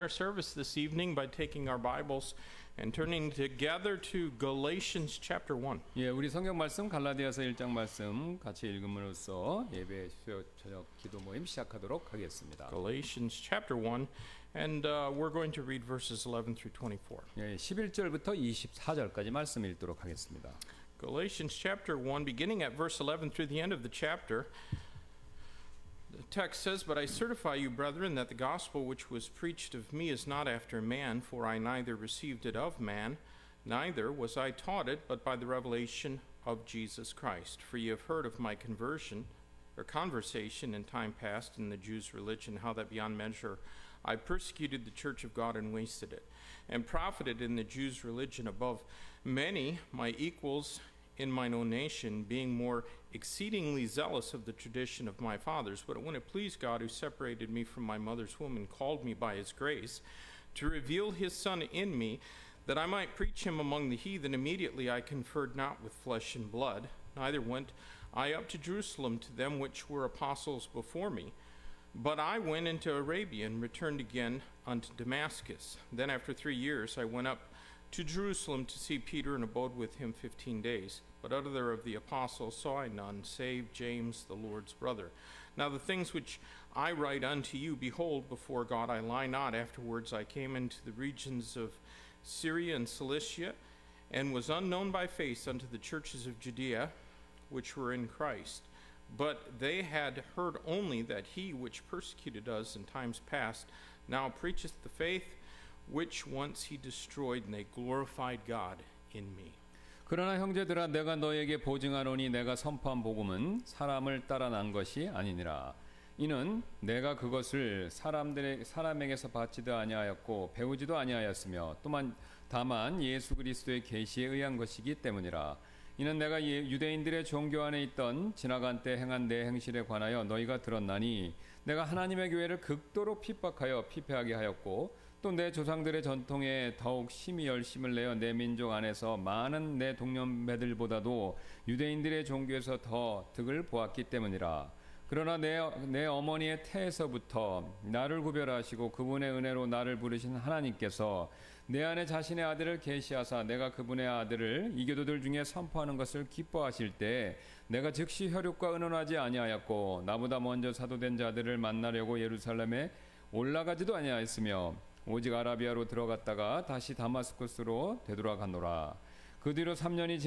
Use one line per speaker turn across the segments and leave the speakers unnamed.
Our service this evening by taking our Bibles and turning together to Galatians chapter 1.
예, 우리 성경 말씀 갈라디아서 1장 말씀 같이 읽음으로써 예배 저녁 기도 모임 시작하도록 하겠습니다.
Galatians chapter 1 and we're going to read verses 11 through 24.
예, 11절부터 24절까지 말씀 읽도록 하겠습니다.
Galatians chapter 1 beginning at verse 11 through the end of the chapter. The text says, "But I certify you, brethren, that the gospel which was preached of me is not after man, for I neither received it of man, neither was I taught it, but by the revelation of Jesus Christ. For ye have heard of my conversation in time past in the Jews' religion, how that beyond measure I persecuted the church of God and wasted it, and profited in the Jews' religion above many my equals in mine own nation, being more exceedingly zealous of the tradition of my fathers. But when it pleased God, who separated me from my mother's womb and called me by his grace, to reveal his Son in me, that I might preach him among the heathen, immediately I conferred not with flesh and blood, neither went I up to Jerusalem to them which were apostles before me, but I went into Arabia and returned again unto Damascus. Then after 3 years I went up to Jerusalem to see Peter and abode with him 15 days. But other of the apostles saw I none, save James the Lord's brother. Now the things which I write unto you, behold, before God I lie not. Afterwards I came into the regions of Syria and Cilicia, and was unknown by face unto the churches of Judea, which were in Christ. But they had heard only that he which persecuted us in times past now preacheth the faith which once he destroyed, and they glorified God in me.
그러나 형제들아 내가 너에게 보증하노니 내가 선포한 복음은 사람을 따라 난 것이 아니니라. 이는 내가 그것을 사람에게서 받지도 아니하였고 배우지도 아니하였으며 또한 다만 예수 그리스도의 계시에 의한 것이기 때문이라. 이는 내가 유대인들의 종교 안에 있던 지나간 때 행한 내 행실에 관하여 너희가 들었나니 내가 하나님의 교회를 극도로 핍박하여 피폐하게 하였고 또 내 조상들의 전통에 더욱 심히 열심을 내어 내 민족 안에서 많은 내 동년배들보다도 유대인들의 종교에서 더 득을 보았기 때문이라. 그러나 내 어머니의 태에서부터 나를 구별하시고 그분의 은혜로 나를 부르신 하나님께서 내 안에 자신의 아들을 계시하사 내가 그분의 아들을 이교도들 중에 선포하는 것을 기뻐하실 때 내가 즉시 혈육과 의논하지 아니하였고 나보다 먼저 사도된 자들을 만나려고 예루살렘에 올라가지도 아니하였으며 오직 아라비아로 들어갔다가 다시 다마스쿠스로 되돌아가노라. 그 뒤로 3년이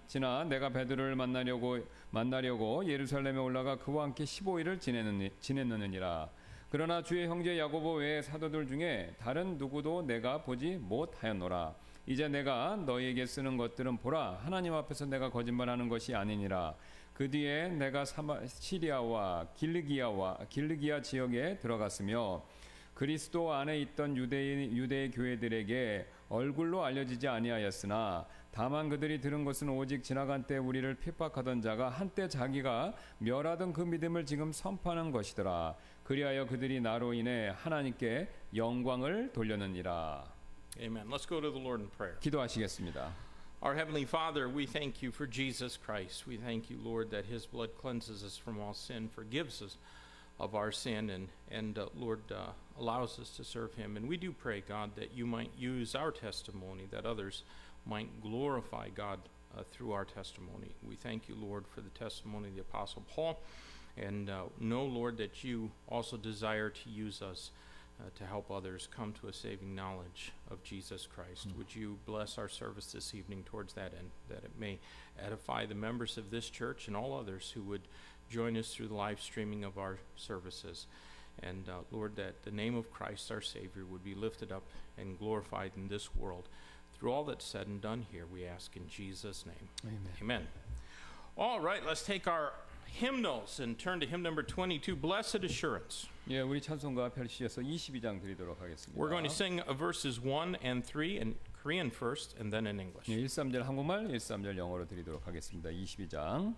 지나 내가 베드로를 만나려고 예루살렘에 올라가 그와 함께 15일을 지냈느니라. 그러나 주의 형제 야고보 외의 사도들 중에 다른 누구도 내가 보지 못하였노라. 이제 내가 너희에게 쓰는 것들은 보라, 하나님 앞에서 내가 거짓말하는 것이 아니니라. 그 뒤에 내가 시리아와 길르기아 지역에 들어갔으며 그리스도 안에 있던 유대 교회들에게 얼굴로 알려지지 아니하였으나 다만 그들이 들은 것은 오직 지나간 때 우리를 핍박하던 자가 한때 자기가 멸하던 그 믿음을 지금 선포하는 것이더라. 그리하여 그들이 나로 인해 하나님께 영광을 돌렸느니라.
Amen. Let's go to the Lord in prayer.
기도하시겠습니다.
Our Heavenly Father, we thank you for Jesus Christ. We thank you, Lord, that his blood cleanses us from all sin, forgives us of our sin, and Lord, allows us to serve him. And we do pray, God, that you might use our testimony, that others might glorify God through our testimony. We thank you, Lord, for the testimony of the Apostle Paul, and know, Lord, that you also desire to use us to help others come to a saving knowledge of Jesus Christ. Would you bless our service this evening towards that end, that it may edify the members of this church and all others who would join us through the live streaming of our services. And Lord, that the name of Christ our Savior would be lifted up and glorified in this world. Through all that's said and done here, we ask in Jesus' name.
Amen.
Amen. All right, let's take our hymnals and turn to hymn number 22, Blessed Assurance.
예, 우리 찬송가 펼치셔서 22장 드리도록 하겠습니다.
We're going to sing verses 1 and 3 in Korean first and then in English.
예, 1~3절 한국말, 1~3절 영어로 드리도록 하겠습니다. 22장.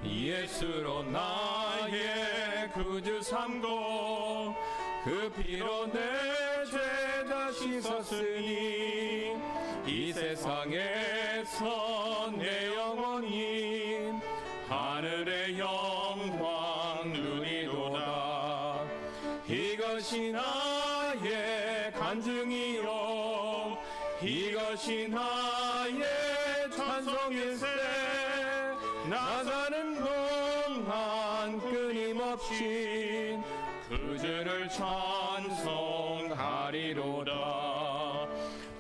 예수로 나의 구주 삼고 그 피로 내 죄 다 씻었으니
이 세상에서 내 영혼이 하늘의 영광 누리도다. 이것이 나의 간증이요 이것이 나의 찬송일세. 나 사는 동안 끊임없이 그 주를 찬송하리로다.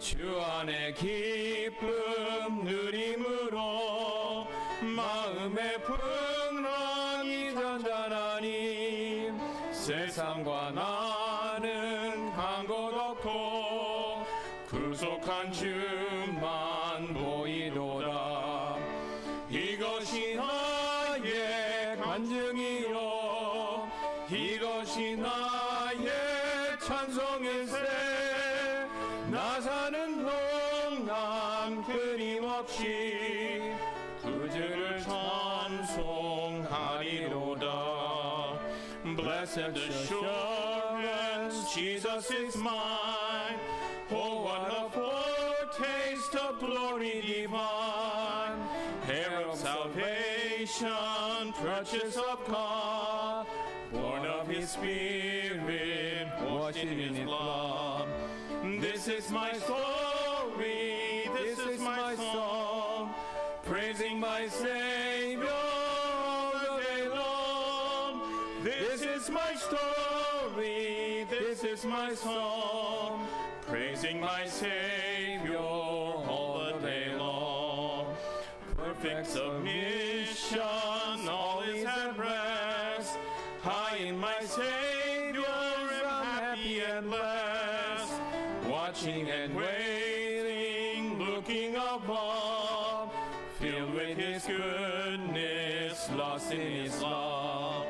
주 안에 기쁨 누림으로 마음의 풍랑이 잔잔하니 세상과 나는 한 곳 없고 구속한 주만 보이도다. 이것이 나의 간증이요 이것이 나의 찬송일세. 나 사는 동안 끊임없이 그 주를 찬송하리로다. Blessed assurance, Jesus is mine. Oh, what a foretaste of glory divine. Heir of salvation, purchase of God, born of His Spirit, washed in His blood. This is my story, this is my song, praising my Savior all the day long. This is my story, this is my song, praising my Savior all the day long. Perfect submission, all is at rest. High in my Savior, I'm happy and blessed. Watching and waiting, looking above, filled with His goodness, lost in His love.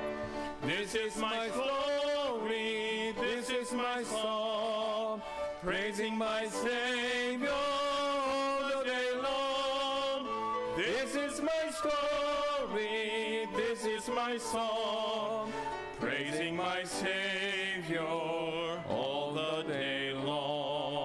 This is my glory, this is my song, praising my Savior all the day long. This is my story, this is my song, praising my Savior all the day long.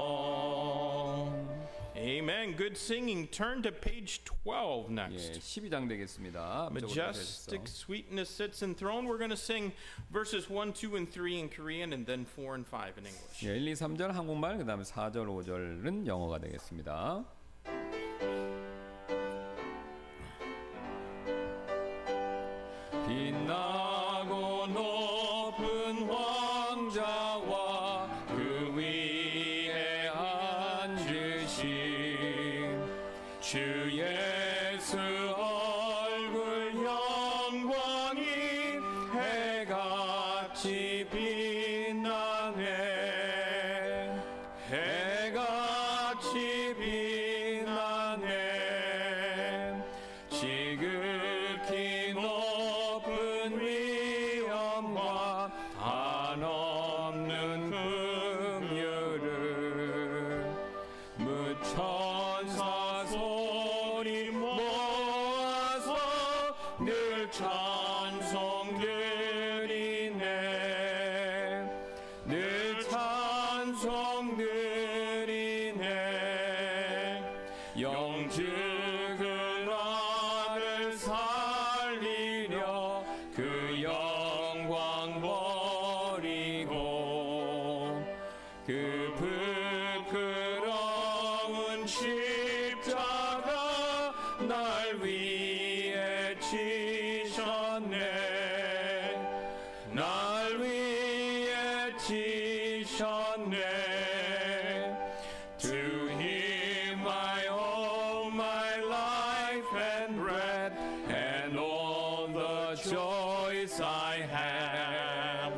Amen. Good singing. Turn to page 12
예,
next.
12장 되겠습니다.
Majestic sweetness sits enthroned. We're going to sing verses 1, 2, and 3 in Korean and then 4 and 5 in English.
예, 1, 2, 3절 한국말, 그 다음에 4절, 5절은 영어가 되겠습니다. 빛나고 높은 왕자와 그 위에 앉으신 주 예수 얼굴 영광이 해같이 빛나네. 해같이 빛나네. 지극히 높은 위엄과 한없는 긍휼을 무천사 소리 모아서 늘 찬송 드리네. 늘 찬송 드리네. 영주그 나를 살리려 그 영광 버리고 그 부끄러운 십자가 날 위해 지셨네. 날 위해 지셨네. To Him I owe my life and breath and all the joys I have.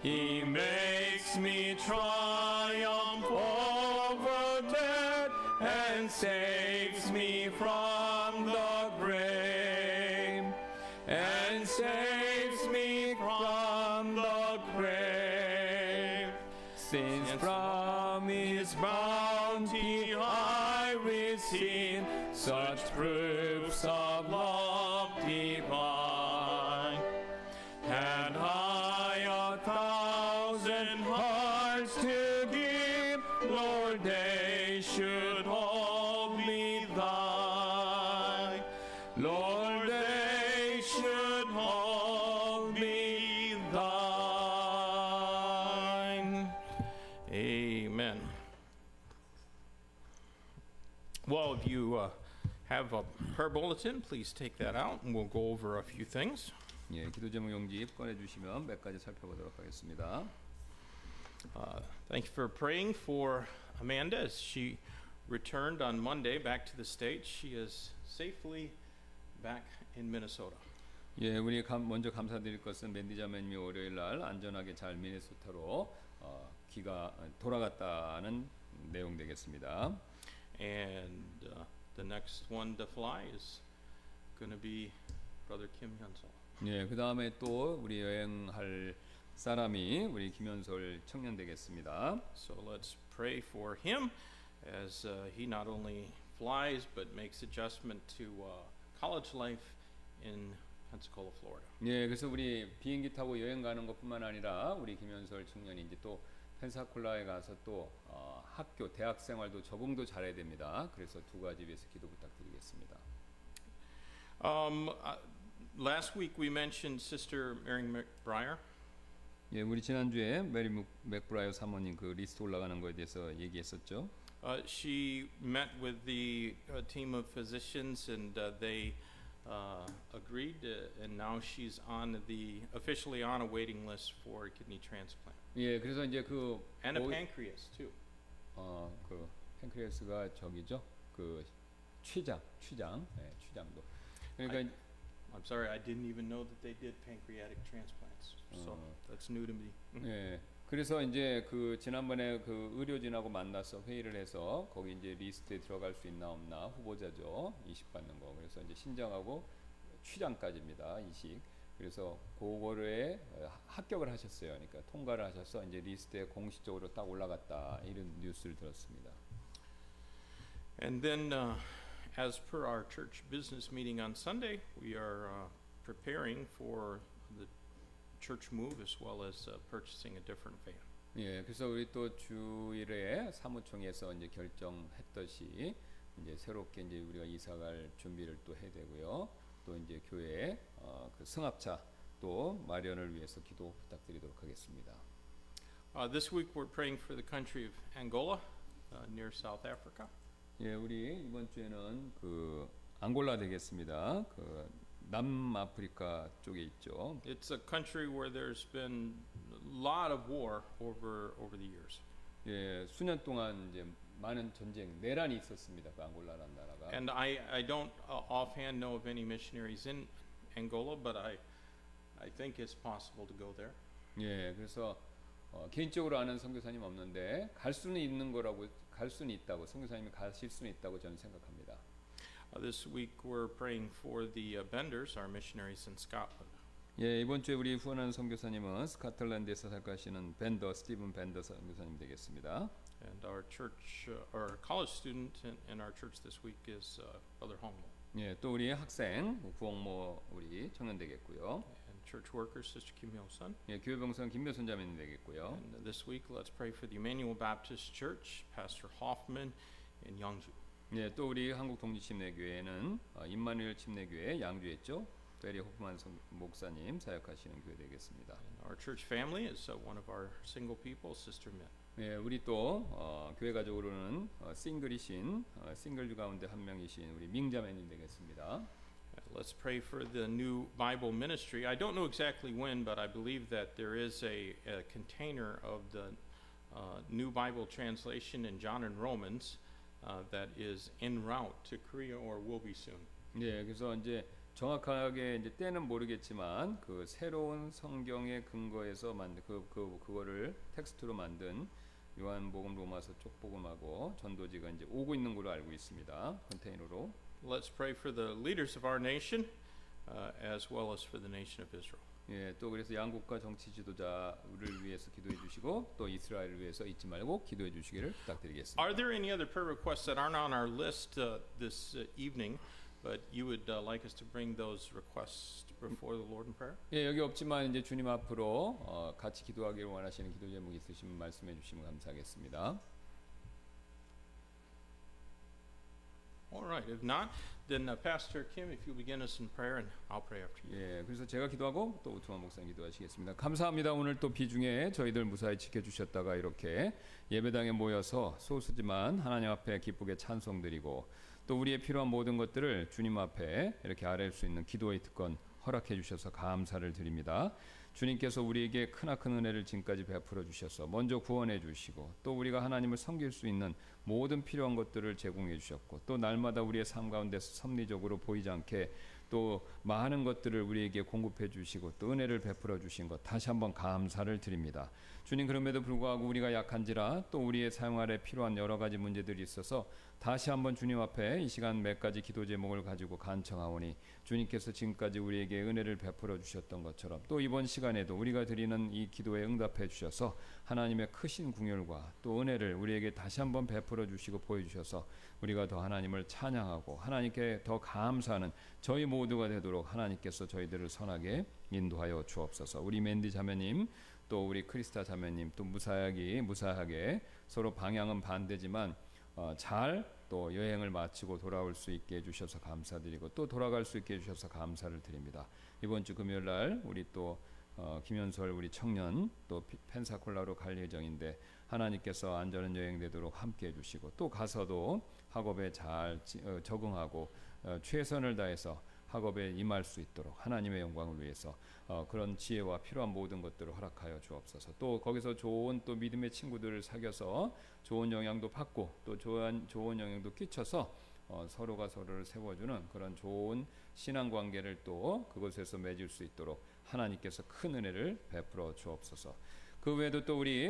He makes me triumph over death and saves me from the grave. And saves me from the grave. Since from His bounty I receive such proofs of love divine. Had I 1,000 hearts to give, Lord, they should all
Lord, they should all be thine. Amen. Well, if you have a prayer bulletin, please take that out and we'll go over a few things.
예, 기도 제목 용지 꺼내 주시면 몇 가지 살펴보도록 하겠습니다.
Thank you for praying for Amanda as she returned on Monday back to the States. She is safely back in Minnesota.
예, 우리 먼저 감사드릴 것은 맨디 자매님이 월요일 날 안전하게 잘 미네소타로 귀가 돌아갔다는 내용 되겠습니다.
And the next one to fly is going to be Brother Kim Hyun-sol.
예, 그 다음에 또 우리 여행할 사람이 우리 김현솔 청년 되겠습니다.
So let's pray for him as he not only flies but makes adjustment to college life in Pensacola, Florida.
예, 그래서 우리 비행기 타고 여행 가는 것뿐만 아니라 우리 김현솔 청년이 이제 또 펜사콜라에 가서 또 학교, 대학 생활도 적응도 잘해야 됩니다. 그래서 두 가지 위해서 기도 부탁드리겠습니다.
Last week we mentioned Sister Mary McBriar.
예, 우리 지난주에 메리 맥브라이어 사모님 그 리스트 올라가는 거에 대해서 얘기했었죠.
She met with the team of physicians and they agreed and now she's on the officially on a waiting list for a kidney transplant.
예, 그래서 이제 그
And a pancreas too.
그 팬크리아스가 저기죠. 그 췌장, 예, 췌장도. 그러니까
I'm sorry, I didn't even know that they did pancreatic transplants. So that's new to me.
예. 그래서 이제 그 지난번에 그 의료진하고 만나서 회의를 해서 거기 이제 리스트에 들어갈 수 있나 없나 후보자죠. 이식 받는 거. 그래서 이제 신장하고 췌장까지입니다. 이식. 그래서 그거를 합격을 하셨어요. 그러니까 통과를 하셔서 이제 리스트에 공식적으로 딱 올라갔다. 이런 뉴스를 들었습니다.
And then as per our church business meeting on Sunday, we are preparing for the church move as well as purchasing a different van.
예, 그래서 우리 또 주일에 사무총에서 이제 결정했듯이 이제 새롭게 이제 우리가 이사갈 준비를 또 해야 되고요. 또 이제 교회 그 승합차 또 마련을 위해서 기도 부탁드리도록 하겠습니다.
This week we're praying for the country of Angola, near South Africa.
예, 우리 이번 주에는 그 앙골라 되겠습니다. 그 남아프리카 쪽에 있죠.
It's a country where there's been a lot of war over the years.
예, 수년 동안 이제 많은 전쟁, 내란이 있었습니다. 그 앙골라라는 나라가.
And I don't offhand know of any missionaries in Angola, but I think it's possible to go there.
예, 그래서 개인적으로 아는 선교사님 없는데 갈 수는 있는 거라고 갈 수는 있다고 선교사님이 가실 수는 있다고 저는 생각합니다.
This week we're praying for the Benders, our missionaries in Scotland.
예, 이번 주에 우리 후원하는 선교사님은 스코틀랜드에서 살가시는 스티븐 벤더 선교사님 되겠습니다.
And our church, our college student in our church this week is Brother Hongmo.
예, 또 우리 학생 구홍모 우리 청년 되겠고요.
And church workers, Sister Kim Hyo-sun.
예, 교회 병선 김묘선 자매님 되겠고요.
And this week let's pray for the Emmanuel Baptist Church, Pastor Hoffman in Yangju.
예, 또 우리 한국 독립침례교회는 임마누엘 침례교회 양주에 있죠. 베리 호프만 목사님 사역하시는 교회 되겠습니다.
And our church family is one of our single people, Sister Min.
예, 우리 또 교회 가족으로는 싱글이신 싱글주 가운데 한 명이신 우리 민자매님 되겠습니다.
Let's pray for the new Bible ministry. I don't know exactly when, but I believe that there is a container of the new Bible translation in John and Romans that is en route to Korea or will be soon.
예, 그래서 이제 정확하게 이제 때는 모르겠지만 그 새로운 성경의 근거에서 만든 그거를 텍스트로 만든 요한복음 로마서 쪽복음하고 전도지가 이제 오고 있는 걸로 알고 있습니다. 컨테이너로.
Let's pray for the leaders of our nation as well as for the nation of Israel.
예, 또 그래서 양국과 정치 지도자를 위해서 기도해 주시고 또 이스라엘을 위해서 잊지 말고 기도해 주시기를 부탁드리겠습니다.
Are there any other prayer requests that aren't on our list this evening, but you would like us to bring those requests before the Lord in prayer?
예, 여기 없지만 이제 주님 앞으로 같이 기도하기를 원하시는 기도 제목 있으시면 말씀해 주시면 감사하겠습니다.
All right. If not, then Pastor Kim, if you begin us in prayer, and I'll pray after you.
예, 그래서 제가 기도하고 또 우투만 목사님 기도하시겠습니다. 감사합니다. 오늘 또 비중에 저희들 무사히 지켜주셨다가 이렇게 예배당에 모여서 소수지만 하나님 앞에 기쁘게 찬송드리고 또 우리의 필요한 모든 것들을 주님 앞에 이렇게 아뢰일 수 있는 기도의 특권 허락해 주셔서 감사를 드립니다. 주님께서 우리에게 크나큰 은혜를 지금까지 베풀어 주셔서 먼저 구원해 주시고 또 우리가 하나님을 섬길 수 있는 모든 필요한 것들을 제공해 주셨고 또 날마다 우리의 삶 가운데서 섭리적으로 보이지 않게 또 많은 것들을 우리에게 공급해 주시고 또 은혜를 베풀어 주신 것 다시 한번 감사를 드립니다. 주님, 그럼에도 불구하고 우리가 약한지라 또 우리의 사용할에 필요한 여러 가지 문제들이 있어서 다시 한번 주님 앞에 이 시간 몇 가지 기도 제목을 가지고 간청하오니 주님께서 지금까지 우리에게 은혜를 베풀어 주셨던 것처럼 또 이번 시간에도 우리가 드리는 이 기도에 응답해 주셔서 하나님의 크신 궁율과 또 은혜를 우리에게 다시 한번 베풀어 주시고 보여주셔서 우리가 더 하나님을 찬양하고 하나님께 더 감사하는 저희 모두가 되도록 하나님께서 저희들을 선하게 인도하여 주옵소서. 우리 맨디 자매님 또 우리 크리스타 자매님 또 무사하게 서로 방향은 반대지만 잘 또 여행을 마치고 돌아올 수 있게 해주셔서 감사드리고 또 돌아갈 수 있게 해주셔서 감사를 드립니다. 이번 주 금요일날 우리 또 김현설 우리 청년 또 펜사콜라로 갈 예정인데 하나님께서 안전한 여행 되도록 함께 해주시고 또 가서도 학업에 잘 적응하고 최선을 다해서 학업에 임할 수 있도록 하나님의 영광을 위해서 그런 지혜와 필요한 모든 것들을 허락하여 주옵소서. 또 거기서 좋은 또 믿음의 친구들을 사귀어서 좋은 영향도 받고 또 좋은 영향도 끼쳐서 서로가 서로를 세워주는 그런 좋은 신앙 관계를 또 그곳에서 맺을 수 있도록 하나님께서 큰 은혜를 베풀어 주옵소서. 그 외에도 또 우리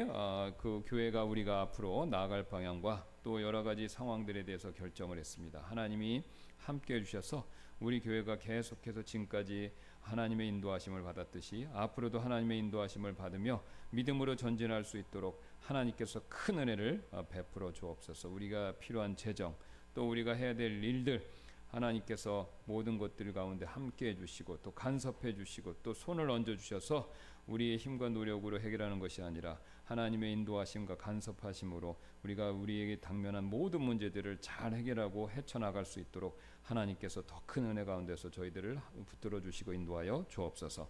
그 교회가 우리가 앞으로 나아갈 방향과 또 여러 가지 상황들에 대해서 결정을 했습니다. 하나님이 함께 해주셔서 우리 교회가 계속해서 지금까지 하나님의 인도하심을 받았듯이 앞으로도 하나님의 인도하심을 받으며 믿음으로 전진할 수 있도록 하나님께서 큰 은혜를 베풀어 주옵소서. 우리가 필요한 재정 또 우리가 해야 될 일들 하나님께서 모든 것들 가운데 함께 해주시고 또 간섭해 주시고 또 손을 얹어 주셔서 우리의 힘과 노력으로 해결하는 것이 아니라 하나님의 인도하심과 간섭하심으로 우리가 우리에게 당면한 모든 문제들을 잘 해결하고 헤쳐나갈 수 있도록 하나님께서 더 큰 은혜 가운데서 저희들을 붙들어 주시고 인도하여 주옵소서.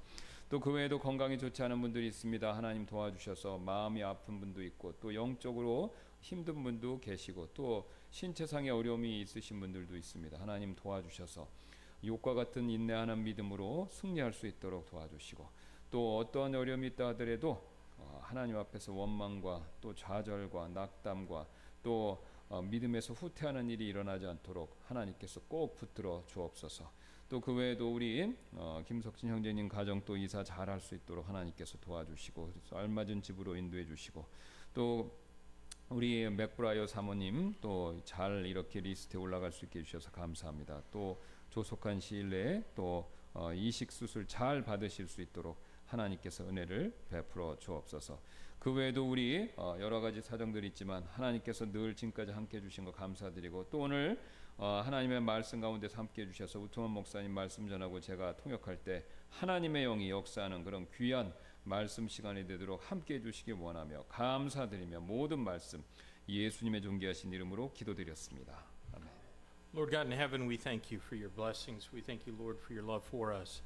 또 그 외에도 건강이 좋지 않은 분들이 있습니다. 하나님 도와주셔서 마음이 아픈 분도 있고 또 영적으로 힘든 분도 계시고 또 신체상의 어려움이 있으신 분들도 있습니다. 하나님 도와주셔서 욕과 같은 인내하는 믿음으로 승리할 수 있도록 도와주시고 또 어떠한 어려움이 있다 하더라도 하나님 앞에서 원망과 또 좌절과 낙담과 또 믿음에서 후퇴하는 일이 일어나지 않도록 하나님께서 꼭 붙들어 주옵소서. 또 그 외에도 우리 김석진 형제님 가정 또 이사 잘할 수 있도록 하나님께서 도와주시고 알맞은 집으로 인도해 주시고 또 우리 맥브라이어 사모님 또 잘 이렇게 리스트에 올라갈 수 있게 해주셔서 감사합니다. 또 조속한 시일 내에 또 이식 수술 잘 받으실 수 있도록 하나님께서 은혜를 베풀어 주옵소서. 그 외에도 우리 여러 가지 사정들이 있지만 하나님께서 늘 지금까지 함께 해주신 거 감사드리고 또 오늘 하나님의 말씀 가운데서 함께 해주셔서 우통원 목사님 말씀 전하고 제가 통역할 때 하나님의 영이 역사하는 그런 귀한 말씀 시간이 되도록 함께 해주시기 원하며 감사드리며 모든 말씀 예수님의 존귀하신 이름으로 기도드렸습니다. 아멘.
Lord God in heaven, we thank you for your blessings. We thank you, Lord, for your love for us.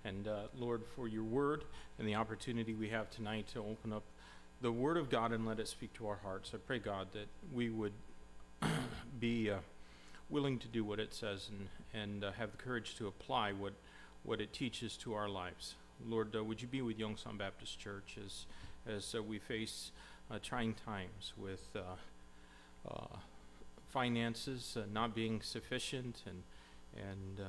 And Lord, for your word and the opportunity we have tonight to open up the word of God and let it speak to our hearts. I pray, God, that we would be willing to do what it says and have the courage to apply what it teaches to our lives. Lord, would you be with Yongsan Baptist Church as we face trying times with finances not being sufficient and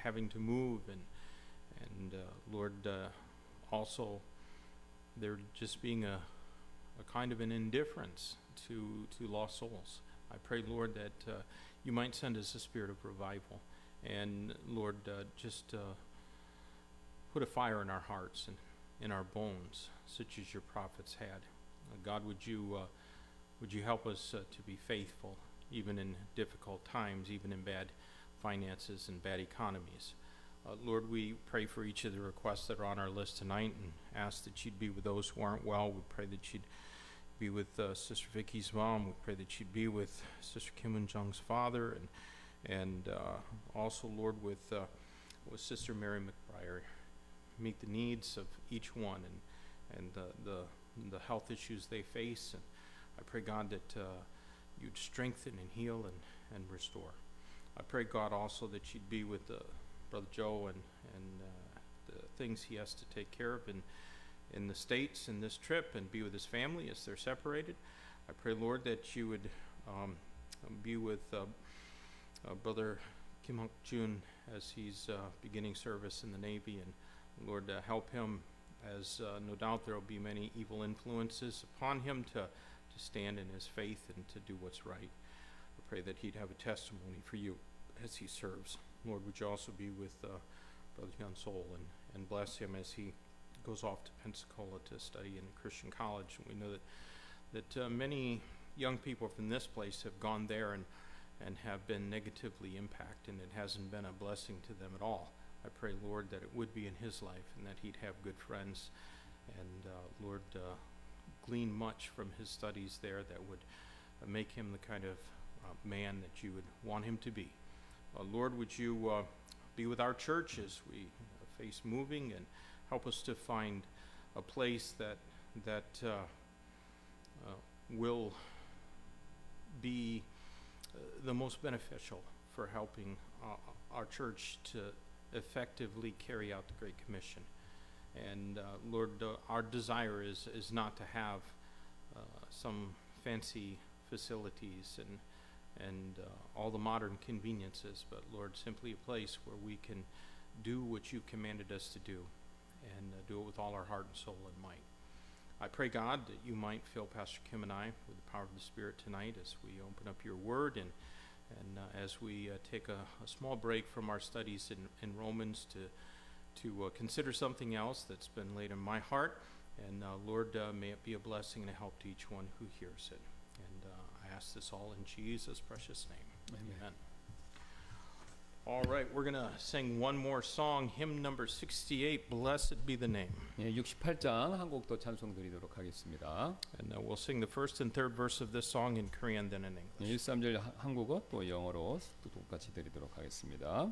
having to move and Lord, also there just being a kind of an indifference to lost souls. I pray, Lord, that you might send us a spirit of revival and Lord, just put a fire in our hearts and in our bones, such as your prophets had. God, would you help us to be faithful, even in difficult times, even in bad finances and bad economies. Lord, we pray for each of the requests that are on our list tonight and ask that you'd be with those who aren't well. We pray that you'd be with Sister Vicky's mom. We pray that you'd be with Sister Kim and Jung's father, and also, Lord, with Sister Mary McBriar. Meet the needs of each one and the health issues they face. And I pray, God, that you'd strengthen and heal and restore. I pray, God, also that you'd be with Brother Joe and the things he has to take care of in the States in this trip, and be with his family as they're separated. I pray, Lord, that you would be with Brother Kim Hunk Jun as he's beginning service in the Navy, and Lord, help him, as no doubt there will be many evil influences upon him, to stand in his faith and to do what's right. I pray that he'd have a testimony for you as he serves. Lord, would you also be with Brother Hyun Sol and bless him as he goes off to Pensacola to study in a Christian college. And we know that many young people from this place have gone there and have been negatively impacted, and it hasn't been a blessing to them at all. I pray, Lord, that it would be in his life, and that he'd have good friends, and Lord, glean much from his studies there that would make him the kind of man that you would want him to be. Lord, would you be with our church as we face moving, and help us to find a place that will be the most beneficial for helping our church to effectively carry out the Great Commission. And Lord, our desire is not to have some fancy facilities and all the modern conveniences, but Lord, simply a place where we can do what you commanded us to do, and do it with all our heart and soul and might. I pray, God, that you might fill Pastor Kim and I with the power of the Spirit tonight as we open up your word, and as we take a small break from our studies in Romans to consider something else that's been laid in my heart. And Lord, may it be a blessing and a help to each one who hears it. And I ask this all in Jesus' precious name. Amen. All right, we're going to sing one more song, hymn number 68, Blessed Be the Name.
예, 68장 한 곡 더 찬송 드리도록 하겠습니다.
And we'll sing the first and third verse of this song in Korean, then in English.
1, 3절 한국어 또 영어로 또 똑같이 드리도록 하겠습니다.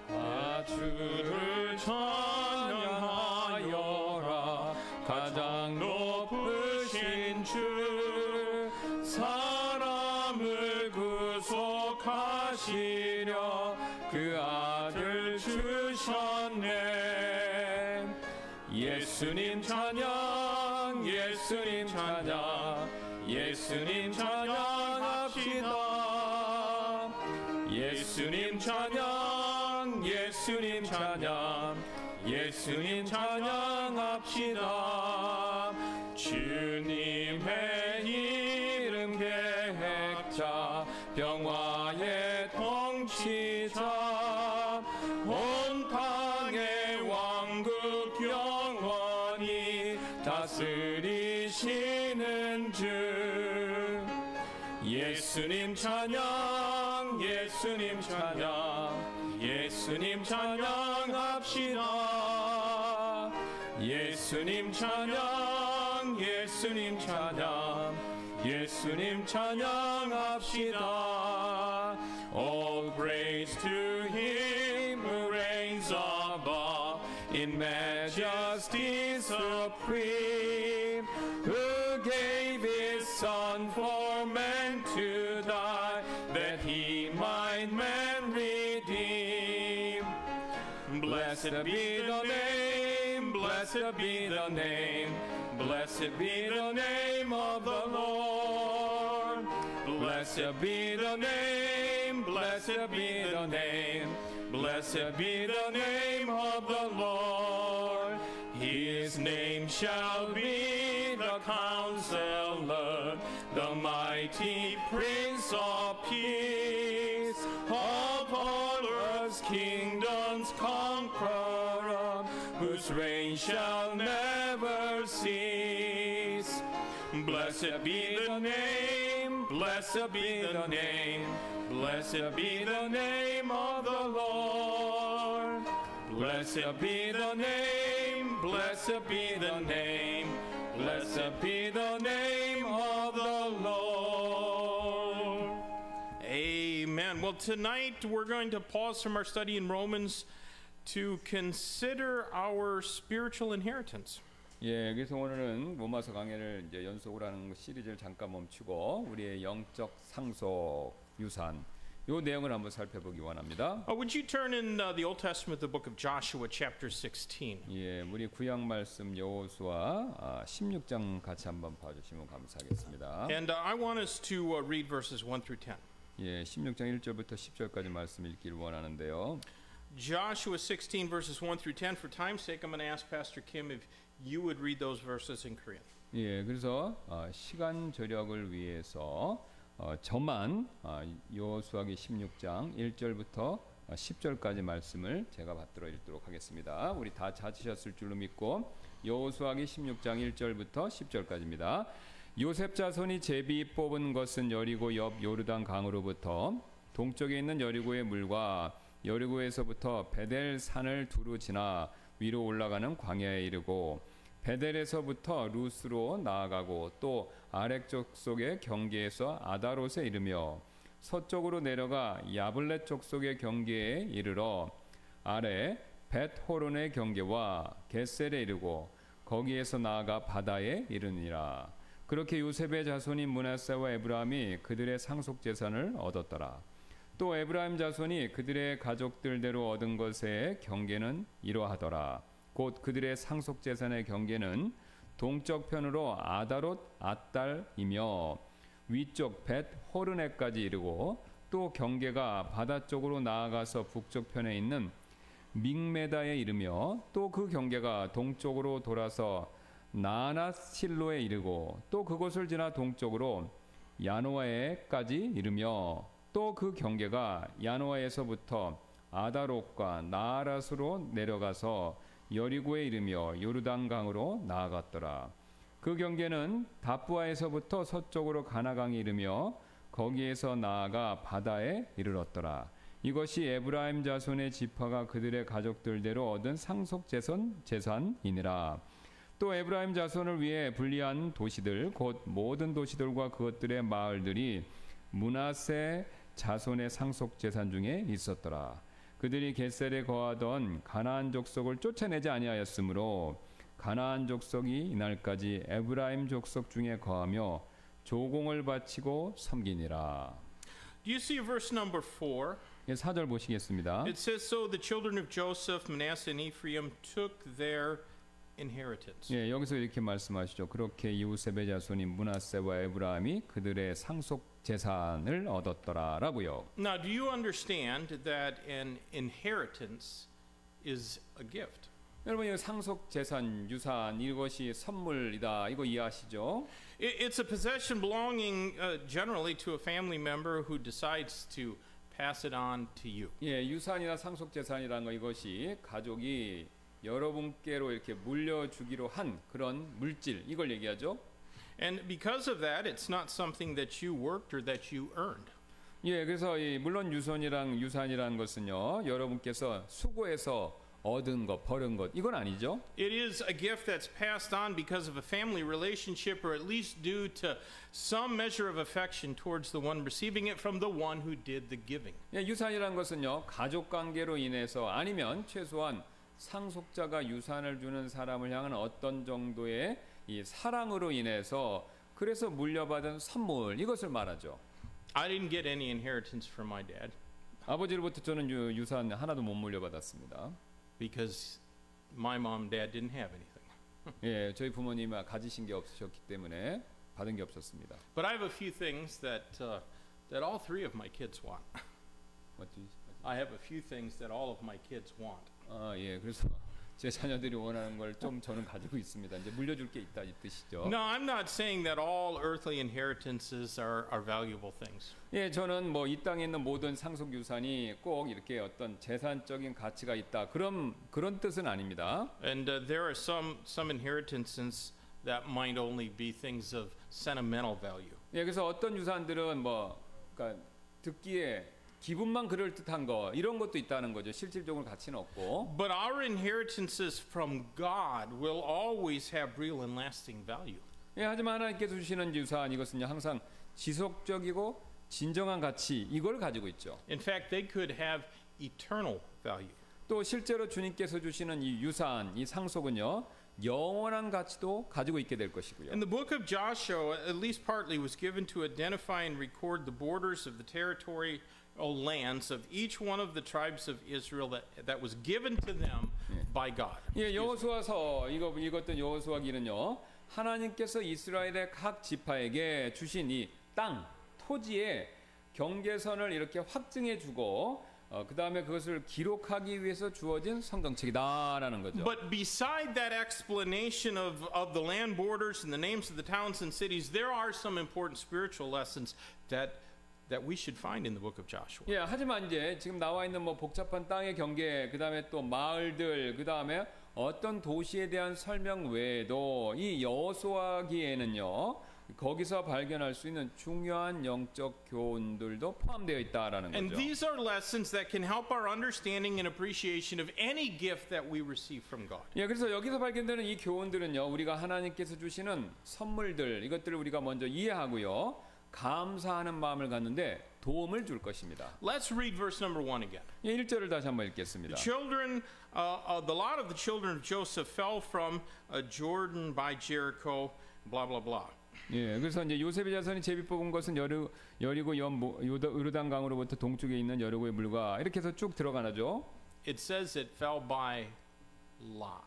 다 주를 찬양하여라 가장 높으신 주 사람을 구속하시려 그 아들 주셨네. 예수님 찬양 예수님 찬양 예수님 찬양합시다. 예수님 찬양 예수님 찬양 예수님 찬양합시다. 주님의 이름 계획자 평화의 통치자 온 땅의 왕국 영원히 다스리시는 주 예수님 찬양 예수님 찬양 예수님 찬양합시다. 예수님 찬양 예수님 찬양 예수님 찬양합시다. All praise to him who reigns above in majesty supreme, who gave his son for man to die that he might man redeem. Blessed be the name, blessed be the name, blessed be the name of the Lord. Blessed be the name, blessed be the name, blessed be the name of the Lord. His name shall be the Counselor, the mighty Prince of Peace, of all earth's kingdoms conqueror, whose reign shall never cease.
Blessed be the name, blessed be the name, blessed be the name of the Lord. Blessed be the name, blessed be the name, blessed be the name of the Lord. Amen. Well, tonight we're going to pause from our study in Romans to consider our spiritual inheritance.
예, 그래서 오늘은 로마서 강해를 이제 연속으로 하는 시리즈를 잠깐 멈추고 우리의 영적 상속 유산 요 내용을 한번 살펴보기 원합니다.
Would you turn in the Old Testament, the book of Joshua, chapter 16?
예, 우리 구약 말씀 여호수아 16장 같이 한번 봐주시면 감사하겠습니다.
And I want us to read verses 1 through 10.
예, 16장 1절부터 10절까지 말씀 읽기를 원하는데요.
Joshua 16 verses 1 through 10. For time's sake, I'm going to ask Pastor Kim if you would read those verses in Korean.
예, 그래서 시간 절약을 위해서 저만 여호수아기 16장 1절부터 10절까지 말씀을 제가 받들어 읽도록 하겠습니다. 우리 다 찾으셨을 줄로 믿고 여호수아기 16장 1절부터 10절까지입니다. 요셉 자손이 제비 뽑은 것은 여리고 옆 요르단 강으로부터 동쪽에 있는 여리고의 물과 여리고에서부터 베델 산을 두루 지나 위로 올라가는 광야에 이르고 베델에서부터 루스로 나아가고 또 아렉 족속의 경계에서 아다롯에 이르며 서쪽으로 내려가 야블렛 족속의 경계에 이르러 아래 벳호론의 경계와 겟셀에 이르고 거기에서 나아가 바다에 이르니라. 그렇게 요셉의 자손인 므낫세와 에브라임이 그들의 상속 재산을 얻었더라. 또 에브라임 자손이 그들의 가족들대로 얻은 것의 경계는 이러하더라. 곧 그들의 상속 재산의 경계는 동쪽 편으로 아다롯 앗달이며 위쪽 벳 호르네까지 이르고 또 경계가 바다 쪽으로 나아가서 북쪽 편에 있는 믹메다에 이르며 또 그 경계가 동쪽으로 돌아서 나나실로에 이르고 또 그곳을 지나 동쪽으로 야노아에까지 이르며 또 그 경계가 야노아에서부터 아다롯과 나아라스로 내려가서 여리고에 이르며 요르단강으로 나아갔더라. 그 경계는 다부아에서부터 서쪽으로 가나강에 이르며 거기에서 나아가 바다에 이르렀더라. 이것이 에브라임 자손의 지파가 그들의 가족들대로 얻은 상속 재산이니라. 또 에브라임 자손을 위해 분리한 도시들 곧 모든 도시들과 그것들의 마을들이 므낫세 자손의 상속 재산 중에 있었더라. 그들이 겟셀에 거하던 가나안 족속을 쫓아내지 아니하였으므로 가나안 족속이 이날까지 에브라임 족속 중에 거하며 조공을 바치고 섬기니라.
Do you see verse number 4?
4절 보시겠습니다.
It says, So the children of Joseph, Manasseh and Ephraim took their inheritance.
예, 여기서 이렇게 말씀하시죠. 그렇게 요셉의 자손인 므낫세와 에브라임이 그들의 상속 재산을 얻었더라라고요.
Now, do you understand that an inheritance is a gift?
여러분, 이 상속 재산, 유산 이것이 선물이다. 이거 이해하시죠?
It's a possession belonging generally to a family member who decides to pass it on to you.
예, 유산이나 상속 재산이라는 거 이것이 가족이 여러분께로 이렇게 물려주기로 한 그런 물질 이걸 얘기하죠.
And because of that, it's not something that you worked or that you earned.
예, 그래서 물론 유산이라는 것은요, 여러분께서 수고해서 얻은 것, 벌은 것 이건 아니죠.
It is a gift that's passed on because of a family relationship, or at least due to some measure of affection towards the one receiving it from the one who did the giving.
예, 유산이라는 것은요, 가족 관계로 인해서 아니면 최소한 상속자가 유산을 주는 사람을 향한 어떤 정도의 이 사랑으로 인해서 그래서 물려받은 선물 이것을 말하죠.
I didn't get any inheritance from my dad
아버지로부터 저는 유산 하나도 못 물려받았습니다.
because my mom and dad didn't have anything.
예, 저희 부모님은 가지신 게 없으셨기 때문에 받은 게 없었습니다.
But I have a few things that all three of my kids want. I have a few things that all of my kids want.
아, 예, 그래서 제 자녀들이 원하는 걸 좀 저는 가지고 있습니다. 이제 물려줄 게 있다 이 뜻이죠.
No, I'm not saying that all earthly inheritances are valuable things.
예, 저는 뭐 이 땅에 있는 모든 상속 유산이 꼭 이렇게 어떤 재산적인 가치가 있다 그런 뜻은 아닙니다.
And there are some inheritances that might only be things of sentimental value.
예, 그래서 어떤 유산들은 뭐 그러니까 듣기에 기분만 그럴 듯한 거 이런 것도 있다는 거죠. 실질적으로 가치는 없고.
But our inheritances from God will always have real and lasting value.
예, 하지만 하나님께서 주시는 유산 이것은요 항상 지속적이고 진정한 가치 이걸 가지고 있죠.
In fact, they could have eternal value.
또 실제로 주님께서 주시는 이 유산, 이 상속은요 영원한 가치도 가지고 있게 될 것이고요.
And the book of Joshua, at least partly, was given to identify and record the borders of the territorial lands of each one of the tribes of Israel that was given to them by God.
예, 여호수아서 읽었던 여호수아기는요 하나님께서 이스라엘의 각 지파에게 주신 이 땅, 토지의 경계선을 이렇게 확증해 주고 그 다음에 그것을 기록하기 위해서 주어진 성경책이다라는 거죠.
But beside that explanation of the land borders and the names of the towns and cities, there are some important spiritual lessons that we should find in the book of Joshua.
예, 하지만 이제 지금 나와 있는 뭐 복잡한 땅의 경계, 그 다음에 또 마을들, 그 다음에 어떤 도시에 대한 설명 외에도 이 여호수아기에는요. 거기서 발견할 수 있는 중요한 영적 교훈들도 포함되어 있다라는
And
거죠.
these are lessons that can help our understanding and appreciation of any gift that we receive from God.
예, 그래서 여기서 발견되는 이 교훈들은요, 우리가 하나님께서 주시는 선물들 이것들을 우리가 먼저 이해하고요, 감사하는 마음을 갖는데 도움을 줄 것입니다.
Let's read verse number 1 again.
예, 1절을 다시 한번 읽겠습니다.
Children, the lot of the children of Joseph fell from Jordan by Jericho, blah blah blah.
예, 그래서 이제 요셉의 자손이 제비 뽑은 것은 여리고 요르단 강으로부터 동쪽에 있는 여리고의 물과 이렇게 해서 쭉 들어가나죠.
It says it fell by lot.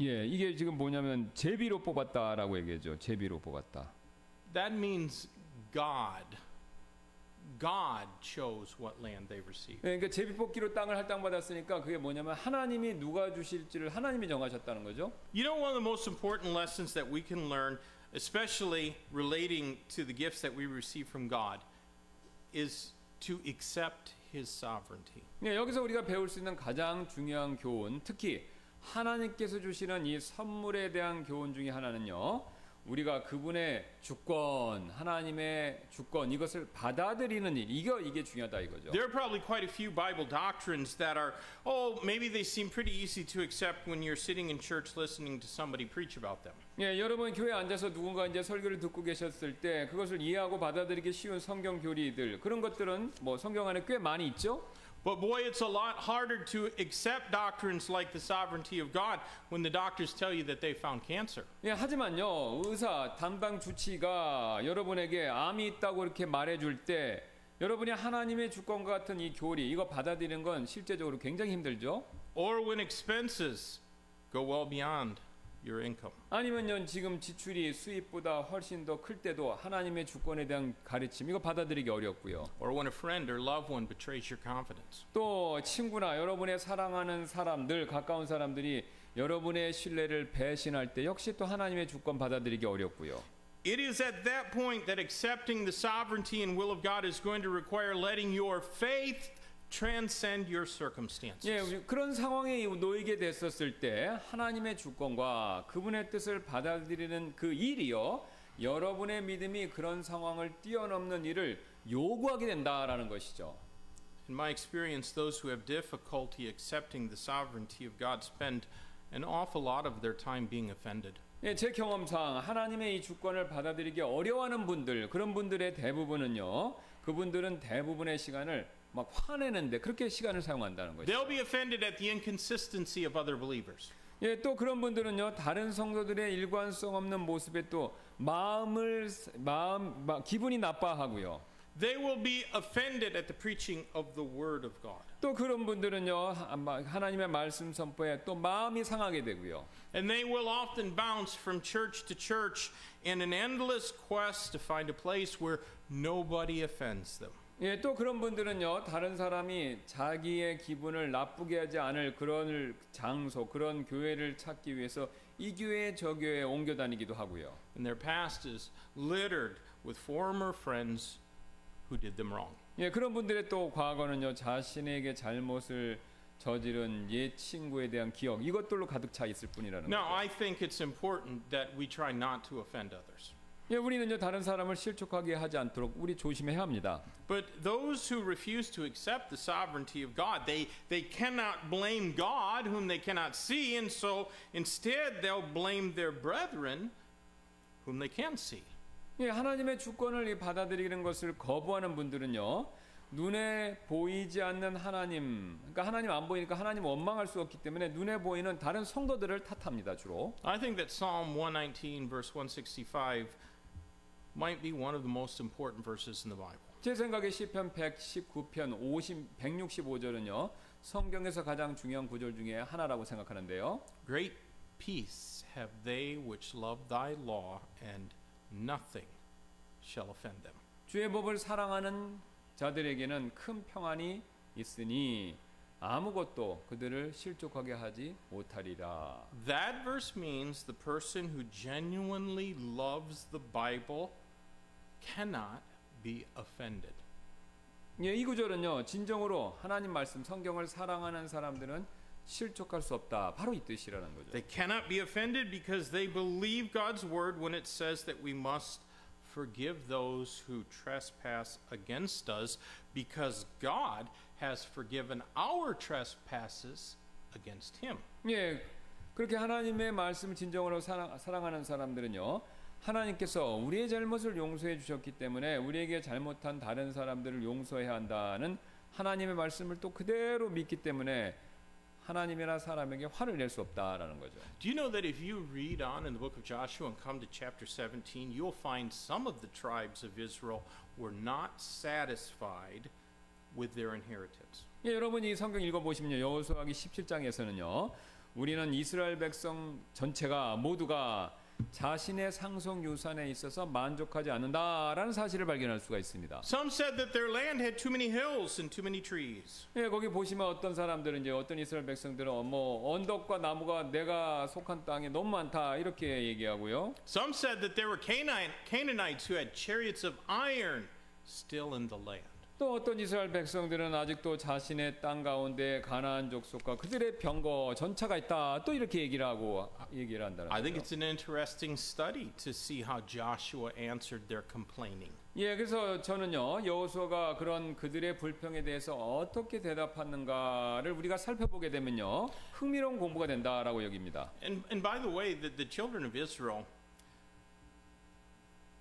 예, 이게 지금 뭐냐면 제비로 뽑았다라고 얘기하죠. 제비로 뽑았다.
That means God chose what land they received.
예, 그러니까 제비 뽑기로 땅을 할당받았으니까 그게 뭐냐면 하나님이 누가 주실지를 하나님이 정하셨다는 거죠.
You know, one of the most important lessons that we can learn, especially relating to the gifts that we receive from God, is to accept His sovereignty.
예, 여기서 우리가 배울 수 있는 가장 중요한 교훈, 특히 하나님께서 주시는 이 선물에 대한 교훈 중에 하나는요. 우리가 그분의 주권, 하나님의 주권 이것을 받아들이는 일, 이게 중요하다 이거죠.
There are probably quite a few Bible doctrines that are, maybe they seem pretty easy to accept when you're sitting in church listening to somebody preach about them.
예, 여러분 교회에 앉아서 누군가 이제 설교를 듣고 계셨을 때 그것을 이해하고 받아들이기 쉬운 성경 교리들 그런 것들은 뭐 성경 안에 꽤 많이 있죠.
But boy, it's a lot harder to accept doctrines like the sovereignty of God when the doctors tell you that they found cancer.
예, 하지만요, 의사 담당 주치가 여러분에게 암이 있다고 이렇게 말해줄 때 여러분이 하나님의 주권과 같은 이 교리 이거 받아들이는 건 실제적으로 굉장히 힘들죠.
Or when expenses go well beyond your income.
아니면요, 지금 지출이 수입보다 훨씬 더 클 때도 하나님의 주권에 대한 가르침 이거 받아들이기 어렵고요.
Or when a friend or loved one betrays your confidence.
또 친구나 여러분의 사랑하는 사람들, 가까운 사람들이 여러분의 신뢰를 배신할 때 역시 또 하나님의 주권 받아들이기 어렵고요.
It is at that point that accepting the sovereignty and will of God is going to require letting your faith transcend your circumstances.
예, 그런 상황에 놓이게 됐었을 때 하나님의 주권과 그분의 뜻을 받아들이는 그 일이요, 여러분의 믿음이 그런 상황을 뛰어넘는 일을 요구하게 된다라는 것이죠.
In my experience, those who have difficulty accepting the sovereignty of God spend an awful lot of their time being offended.
예, 제 경험상 하나님의 이 주권을 받아들이기 어려워하는 분들, 그런 분들의 대부분은요, 그분들은 대부분의 시간을 막 화내는데 그렇게 시간을 사용한다는 거죠.
They'll be offended at the inconsistency of other believers.
예, 또 그런 분들은요, 다른 성도들의 일관성 없는 모습에 또 기분이 나빠하고요.
They will be offended at the preaching of the Word of God.
또 그런 분들은요, 하나님의 말씀 선포에 또 마음이 상하게 되고요.
And they will often bounce from church to church in an endless quest to find a place where nobody offends them.
예, 또 그런 분들은요, 다른 사람이 자기의 기분을 나쁘게 하지 않을 그런 장소, 그런 교회를 찾기 위해서 이 교회 저 교회에 옮겨 다니기도 하고요.
And their past is littered with former friends who did them wrong.
예, 그런 분들의 또 과거는요, 자신에게 잘못을 저지른 옛 친구에 대한 기억 이것들로 가득 차 있을 뿐이라는
Now,
거죠.
I think it's important that we try not to offend others.
예, 우리는요 다른 사람을 실족하게 하지 않도록 우리 조심해야 합니다.
But those who refuse to accept the sovereignty of God, they cannot blame God whom they cannot see, and so instead they'll blame their brethren whom they can see.
예, 하나님의 주권을 받아들이는 것을 거부하는 분들은요 눈에 보이지 않는 하나님, 그러니까 하나님 안 보이니까 하나님 원망할 수 없기 때문에 눈에 보이는 다른 성도들을 탓합니다 주로.
I think that Psalm 119 verse 165 might be one of the most important verses in the Bible.
제 생각에 시편 119편 165절은요 성경에서 가장 중요한 구절 중에 하나라고 생각하는데요.
Great peace have they which love thy law, and nothing shall offend them.
주의 법을 사랑하는 자들에게는 큰 평안이 있으니 아무것도 그들을 실족하게 하지 못하리라.
That verse means the person who genuinely loves the Bible cannot be offended.
예, 이 구절은요 진정으로 하나님 말씀 성경을 사랑하는 사람들은 실족할 수 없다. 바로 이 뜻이라는 거죠.
They cannot be offended because they believe God's word when it says that we must forgive those who trespass against us because God has forgiven our trespasses against him.
예, 그렇게 하나님의 말씀을 진정으로 사랑하는 사람들은요 하나님께서 우리의 잘못을 용서해 주셨기 때문에 우리에게 잘못한 다른 사람들을 용서해야 한다는 하나님의 말씀을 또 그대로 믿기 때문에 하나님이나 사람에게 화를 낼 수 없다라는 거죠.
Do you know that if you read on in the book of Joshua and come to chapter 17, you'll find some of the tribes of Israel were not satisfied with their inheritance.
예, 여러분이 성경 읽어보시면요 여호수아기 17장에서는요 우리는 이스라엘 백성 전체가 모두가 자신의 상속 유산에 있어서 만족하지 않는다라는 사실을 발견할 수가 있습니다.
Some said that their land had too many hills and too many trees.
예, 거기 보시면 어떤 사람들은 이제 어떤 이스라엘 백성들은 뭐 언덕과 나무가 내가 속한 땅에 너무 많다 이렇게 얘기하고요.
Some said that there were Canaanites who had chariots of iron still in the land.
또 어떤 이스라엘 백성들은 아직도 자신의 땅 가운데 가나안 족속과 그들의 병거 전차가 있다. 또 이렇게 얘기를 한다는
I think
거죠.
it's an interesting study to see how Joshua answered their complaining.
예, 그래서 저는요 여호수아가 그런 그들의 불평에 대해서 어떻게 대답하는가를 우리가 살펴보게 되면요 흥미로운 공부가 된다라고 여깁니다.
And by the way, the children of Israel,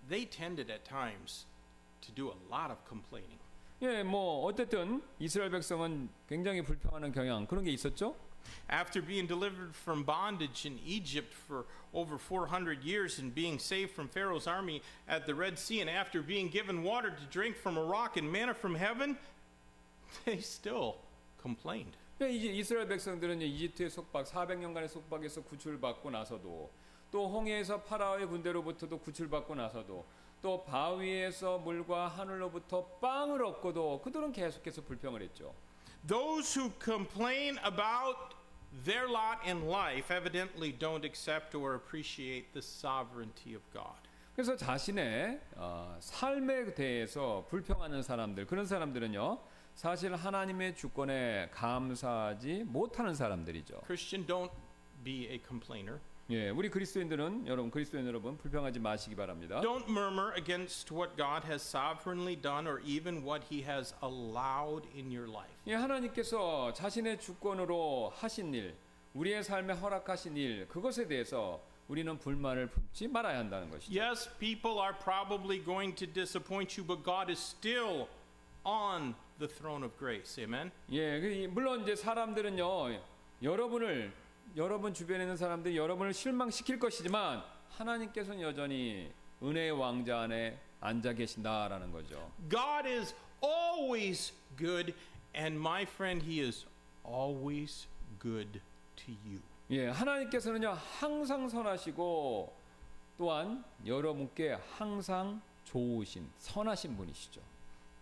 they tended at times to do a lot of complaining.
예, 뭐 어쨌든 이스라엘 백성은 굉장히 불평하는 경향 그런 게 있었죠.
After being delivered from bondage in Egypt for over 400 years and being saved from Pharaoh's army at the Red Sea, and after being given water to drink from a rock and manna from heaven, they still complained.
예, 이제 이스라엘 백성들은 이집트의 속박 400년간의 속박에서 구출받고 나서도 또 홍해에서 파라오의 군대로부터도 구출받고 나서도 또 바위에서 물과 하늘로부터 빵을 얻고도 그들은 계속해서 불평을 했죠.
Those who complain about their lot in life evidently don't accept or appreciate the sovereignty of God.
그래서 자신의 삶에 대해서 불평하는 사람들 그런 사람들은요 사실 하나님의 주권에 감사하지 못하는 사람들이죠.
Christian, don't be a complainer.
예, 우리 그리스도인 여러분 불평하지 마시기 바랍니다.
Don't murmur against what God has sovereignly done or even what he has allowed in your life.
예, 하나님께서 자신의 주권으로 하신 일, 우리의 삶에 허락하신 일, 그것에 대해서 우리는 불만을 품지 말아야 한다는 것이죠.
Yes, people are probably going to disappoint you, but God is still on the throne of grace. Amen.
예, 물론 이제 사람들은요, 여러분 주변에 있는 사람들이 여러분을 실망시킬 것이지만 하나님께서는 여전히 은혜의 왕자 안에 앉아 계신다라는 거죠.
God is always good, and my friend, he is always good to you.
예, 하나님께서는요 항상 선하시고 또한 여러분께 항상 좋으신 선하신 분이시죠.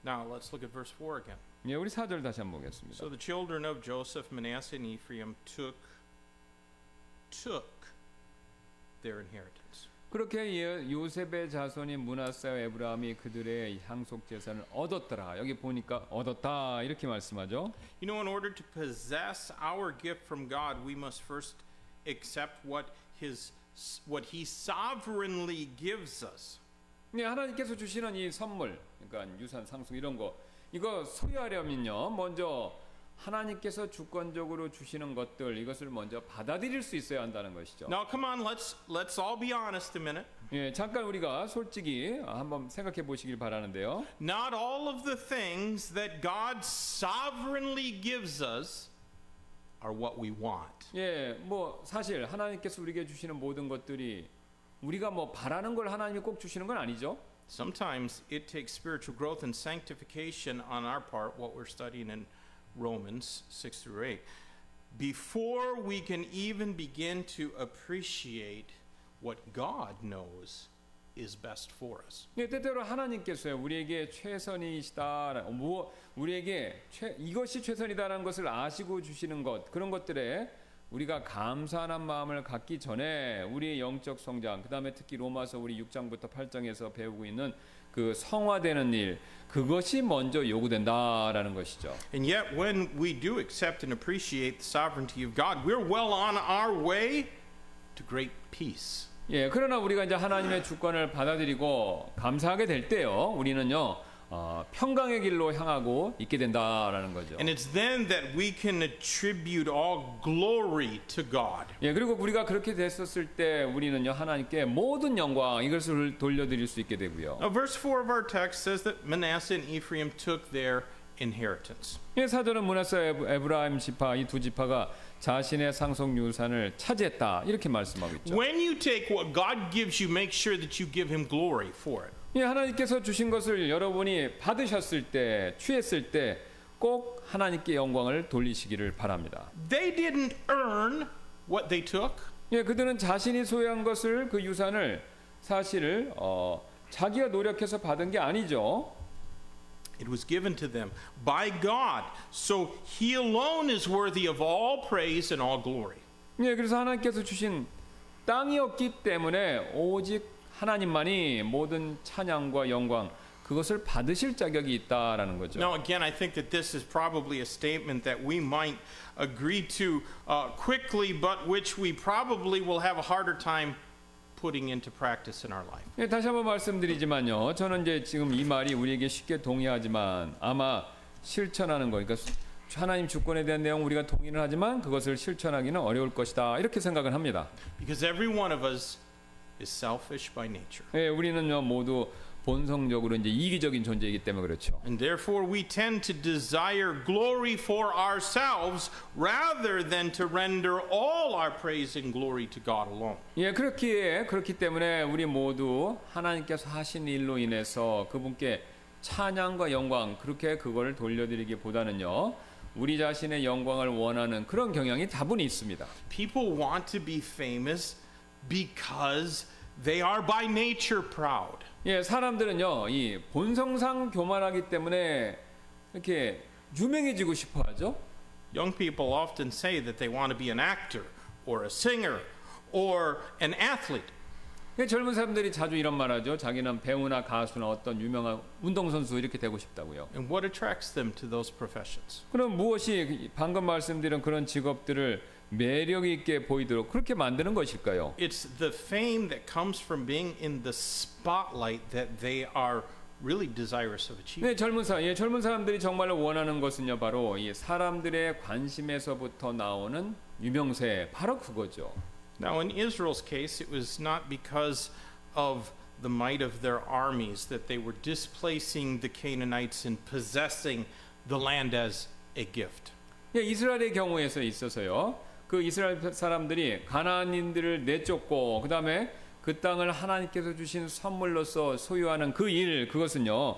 Now let's look at verse 4 again.
예, 우리 4절 다시 한번 보겠습니다.
So the children of Joseph, Manasseh, and Ephraim took their inheritance.
그렇게 요셉의 자손인 므낫세와 에브라임이 그들의 상속 재산을 얻었더라. 여기 보니까 얻었다 이렇게 말씀하죠.
You know, in order to possess our gift from God, we must first accept what He sovereignly gives us.
네, 하나님께서 주시는 이 선물, 그러니까 유산, 상속 이런 거, 이거 소유하려면요, 먼저 하나님께서 주권적으로 주시는 것들, 이것을 먼저 받아들일 수 있어야 한다는 것이죠.
Now, come on, let's all be honest a minute.
예, 잠깐 우리가 솔직히 한번 생각해 보시길 바라는데요.
Not all of the things that God sovereignly gives us are what we want.
예, 뭐 사실 하나님께서 우리에게 주시는 모든 것들이 우리가 뭐 바라는 걸 하나님이 꼭 주시는 건 아니죠.
Sometimes it takes spiritual growth and sanctification on our part, what we're studying in Romans 6 through 8, before we can even begin to appreciate what God knows is best for us.
예, 때때로 하나님께서요 우리에게 최선이시다, 우리에게 이것이 최선이다라는 것을 아시고 주시는 것, 그런 것들에 우리가 감사하는 마음을 갖기 전에 우리의 영적 성장, 그 다음에 특히 로마서 우리 6장부터 8장에서 배우고 있는 그 성화되는 일, 그것이 먼저 요구된다라는 것이죠.
And yet when we do accept and appreciate the sovereignty of God, we're well on our way to great peace.
예, 그러나 우리가 이제 하나님의 주권을 받아들이고 감사하게 될 때요, 우리는요 평강의 길로 향하고 있게 된다라는 거죠.
And it's then that we can attribute all glory to God.
예, 그리고 우리가 그렇게 됐었을 때 우리는요 하나님께 모든 영광 이것을 돌려드릴 수 있게 되고요.
Now, verse 4 of our text says that Manasseh and Ephraim took their inheritance.
예, 사도는 므낫세 에브라임 지파 이 두 지파가 자신의 상속 유산을 차지했다 이렇게 말씀하고 있죠.
When you take what God gives you, make sure that you give Him glory for it.
예, 하나님께서 주신 것을 여러분이 받으셨을 때, 취했을 때 꼭 하나님께 영광을 돌리시기를 바랍니다.
They didn't earn what they took.
예, 그들은 자신이 소유한 것을 그 유산을 사실을 자기가 노력해서 받은 게 아니죠.
It was given to them by God. So He alone is worthy of all praise and all glory.
예, 그래서 하나님께서 주신 땅이었기 때문에 오직 하나님만이 모든 찬양과 영광 그것을 받으실 자격이 있다라는 거죠.
Now again, I think that this is probably a statement that we might agree to quickly, but which we probably will have a harder time putting into practice in our life.
예, 다시 한번 말씀드리지만요. 저는 이제 지금 이 말이 우리에게 쉽게 동의하지만 아마 실천하는 거, 그러니까 하나님 주권에 대한 내용 우리가 동의는 하지만 그것을 실천하기는 어려울 것이다 이렇게 생각을 합니다.
Because every one of us is selfish by nature.
예, 우리는요 모두 본성적으로 이제 이기적인 존재이기 때문에 그렇죠.
And therefore we tend to desire glory for ourselves rather than to render all our praise and glory to God alone.
예, 그렇기 때문에 우리 모두 하나님께서 하신 일로 인해서 그분께 찬양과 영광 그렇게 그걸 돌려드리기보다는요 우리 자신의 영광을 원하는 그런 경향이 다분히 있습니다.
People want to be famous because they are by nature proud.
예, 사람들은요 이 본성상 교만하기 때문에 이렇게 유명해지고 싶어하죠.
Young people often say that they want to be an actor or a singer or an athlete.
젊은 사람들이 자주 이런 말하죠. 자기는 배우나 가수나 어떤 유명한 운동선수 이렇게 되고 싶다고요.
And what attracts them to those professions?
그럼 무엇이 방금 말씀드린 그런 직업들을 매력 있게 보이도록 그렇게 만드는 것일까요?
It's the fame that comes from being in the spotlight that they are really desirous of achieving.
네, 젊은 사람들이 정말로 원하는 것은요, 바로 이 사람들의 관심에서부터 나오는 유명세, 바로 그거죠.
Now, in Israel's case, it was not because of the might of their armies that they were displacing the Canaanites and possessing the land as a gift.
예, 이스라엘의 경우에서 있어서요. 그 이스라엘 사람들이 가나안인들을 내쫓고 그다음에 그 땅을 하나님께서 주신 선물로서 소유하는 그 일, 그것은요.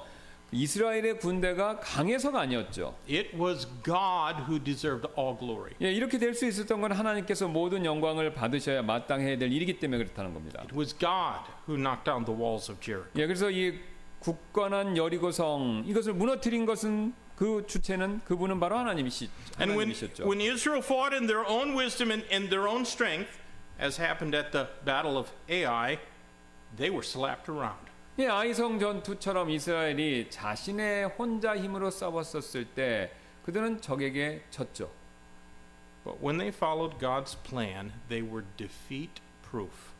이스라엘의 군대가 강해서가 아니었죠.
It was God who deserved all glory.
예, 이렇게 될 수 있었던 건 하나님께서 모든 영광을 받으셔야 마땅해야 될 일이기 때문에 그렇다는 겁니다.
It was God who knocked down the walls of Jericho.
예, 그래서 이 굳건한 여리고성 이것을 무너뜨린 것은 그 주체는 그분은 바로 하나님이셨죠.
And when Israel fought in their own wisdom and their own strength, as happened at the battle of Ai, they were slapped around.
이 아이성 전투처럼 이스라엘이 자신의 혼자 힘으로 싸웠었을 때 그들은 적에게 졌죠.
But when they followed God's plan, they were defeat proof.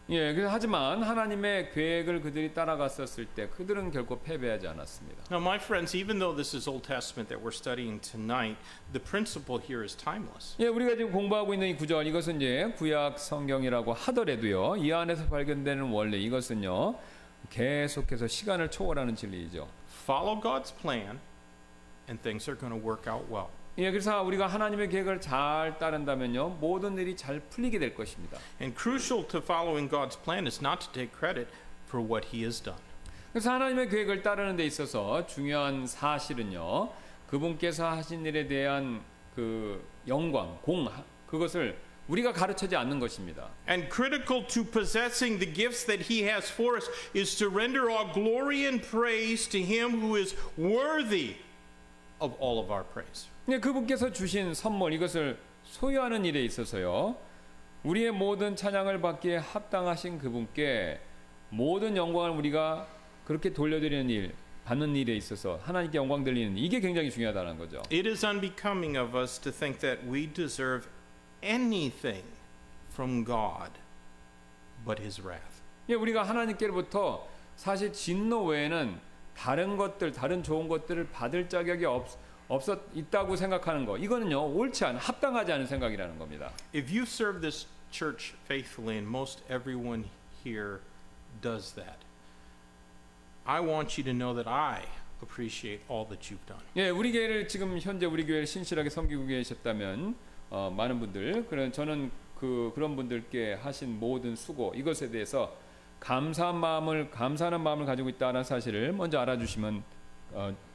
예, 하지만 하나님의 계획을 그들이 따라갔었을 때 그들은 결코 패배하지 않았습니다.
Now, my friends, even though this is Old Testament that we're studying tonight, the principle here is timeless.
예, 우리가 지금 공부하고 있는 이 구절 이것은 이제 구약 성경이라고 하더라도요. 이 안에서 발견되는 원리 이것은요. 계속해서 시간을 초월하는 진리이죠.
Follow God's plan and things are going to work out well.
예, 그래서 우리가 하나님의 계획을 잘 따른다면요. 모든 일이 잘 풀리게 될 것입니다.
And crucial to following God's plan is not to take credit for what he has done.
그래서 하나님의 계획을 따르는 데 있어서 중요한 사실은요. 그분께서 하신 일에 대한 그 영광, 그것을 우리가 가르치지 않는 것입니다.
And critical to possessing the gifts that he has for us is to render all glory and praise to him who is worthy of all of our praise.
네, 그분께서 주신 선물 이것을 소유하는 일에 있어서요. 우리의 모든 찬양을 받기에 합당하신 그분께 모든 영광을 우리가 그렇게 돌려드리는 일, 받는 일에 있어서 하나님께 영광 돌리는 이게 굉장히 중요하다는 거죠.
It is unbecoming of us to think that we deserve anything from God but his wrath.
예, 우리가 하나님께로부터 사실 진노 외에는 다른 것들, 다른 좋은 것들을 받을 자격이 있다고 생각하는 거. 이거는요, 옳지 않은, 합당하지 않은 생각이라는 겁니다.
If you serve this church faithfully, and most everyone here does that, I want you to know that I appreciate all that you've done.
예, 우리 교회를 지금 현재 우리 교회를 신실하게 섬기고 계셨다면 많은 분들, 저는 그런 분들께 하신 모든 수고 이것에 대해서 감사하는 마음을 가지고 있다는 사실을 먼저 알아주시면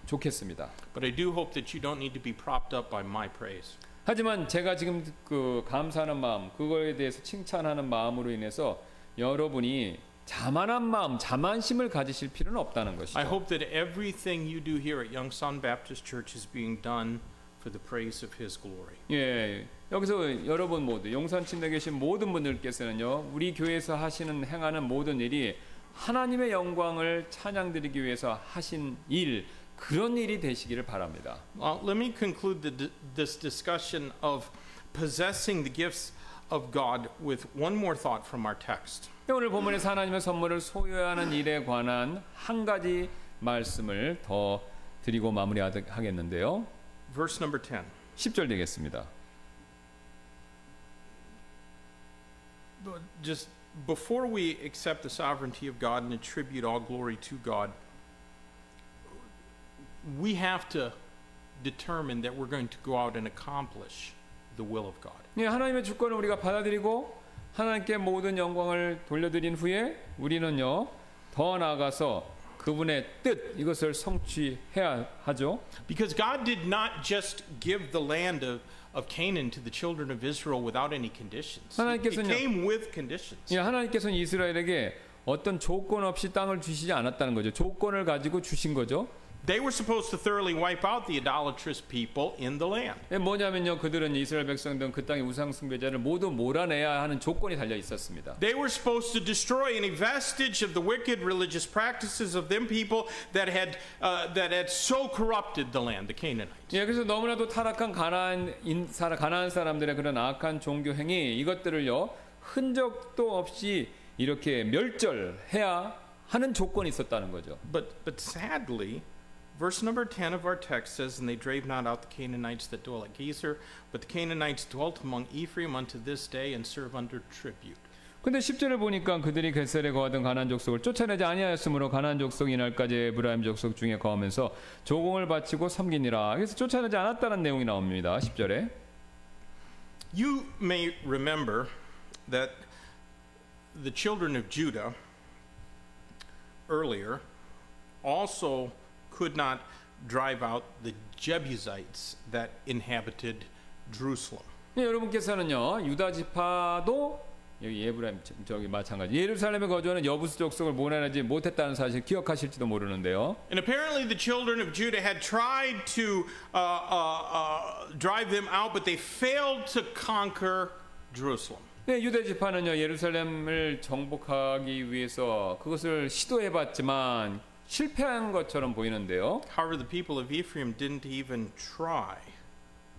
좋겠습니다.
But I do hope that you don't need to be propped up by my praise.
하지만 제가 지금 그 감사하는 마음, 그거에 대해서 칭찬하는 마음으로 인해서 여러분이 자만한 마음, 자만심을 가지실 필요는 없다는 것이죠.
I hope that everything you do here at Youngsan Baptist Church is being done for the praise of His glory.
예, 여기서 여러분 모두 용산 침대에 계신 모든 분들께서는요, 우리 교회에서 행하는 모든 일이 하나님의 영광을 찬양드리기 위해서 하신 일, 그런 일이 되시기를 바랍니다.
Let me conclude this discussion of possessing the gifts of God with one more thought from our text.
오늘 본문에서 하나님의 선물을 소유하는 일에 관한 한 가지 말씀을 더 드리고 마무리하겠는데요.
Verse number 10.
10절 되겠습니다.
Just before we accept the sovereignty of God and attribute all glory to God, we have to determine that we're going to go out and accomplish the will of God.
예, 하나님의 주권을 우리가 받아들이고 하나님께 모든 영광을 돌려드린 후에 우리는요 더 나아가서 그분의 뜻 이것을 성취해야 하죠.
Because God did not just give the land of Canaan to the children of Israel without any conditions. It came with conditions.
예, 하나님께서는 이스라엘에게 어떤 조건 없이 땅을 주시지 않았다는 거죠. 조건을 가지고 주신 거죠.
They were supposed to thoroughly wipe out the idolatrous people in the land.
뭐냐면요, 그들은 이스라엘 백성들은 그 땅의 우상 숭배자를 모두 몰아내야 하는 조건이 달려 있었습니다.
They were supposed to destroy any vestige of the wicked religious practices of them people that had so corrupted the land, the Canaanites.
예, 그래서 너무나도 타락한 가나안 사람들의 그런 악한 종교 행위 이것들을요 흔적도 없이 이렇게 멸절해야 하는 조건이 있었다는 거죠.
But sadly. Verse number 10 of our text says, And they drave not out the Canaanites that dwell at Gezer, but the Canaanites dwelt among Ephraim unto this day and serve under tribute.
근데 10절을 보니까 그들이 겟셀에 거하던 가나안 족속을 쫓아내지 아니하였으므로 가나안 족속이 이날까지 에브라임 족속 중에 거하면서 조공을 바치고 섬기니라. 그래서 쫓아내지 않았다는 내용이 나옵니다. 10절에.
You may remember that the children of Judah earlier also could not drive out the Jebusites that inhabited Jerusalem.
네, 여러분께서는요 유다 지파도 여기 에브라임 저기 마찬가지 예루살렘에 거주하는 여부스 족속을 몰아내지 못했다는 사실 기억하실지도 모르는데요.
And apparently the children of Judah had tried to drive them out, but they failed to conquer Jerusalem.
네, 유대 지파는요 예루살렘을 정복하기 위해서 그것을 시도해봤지만 실패한 것처럼 보이는데요.
However, the people of Ephraim didn't even try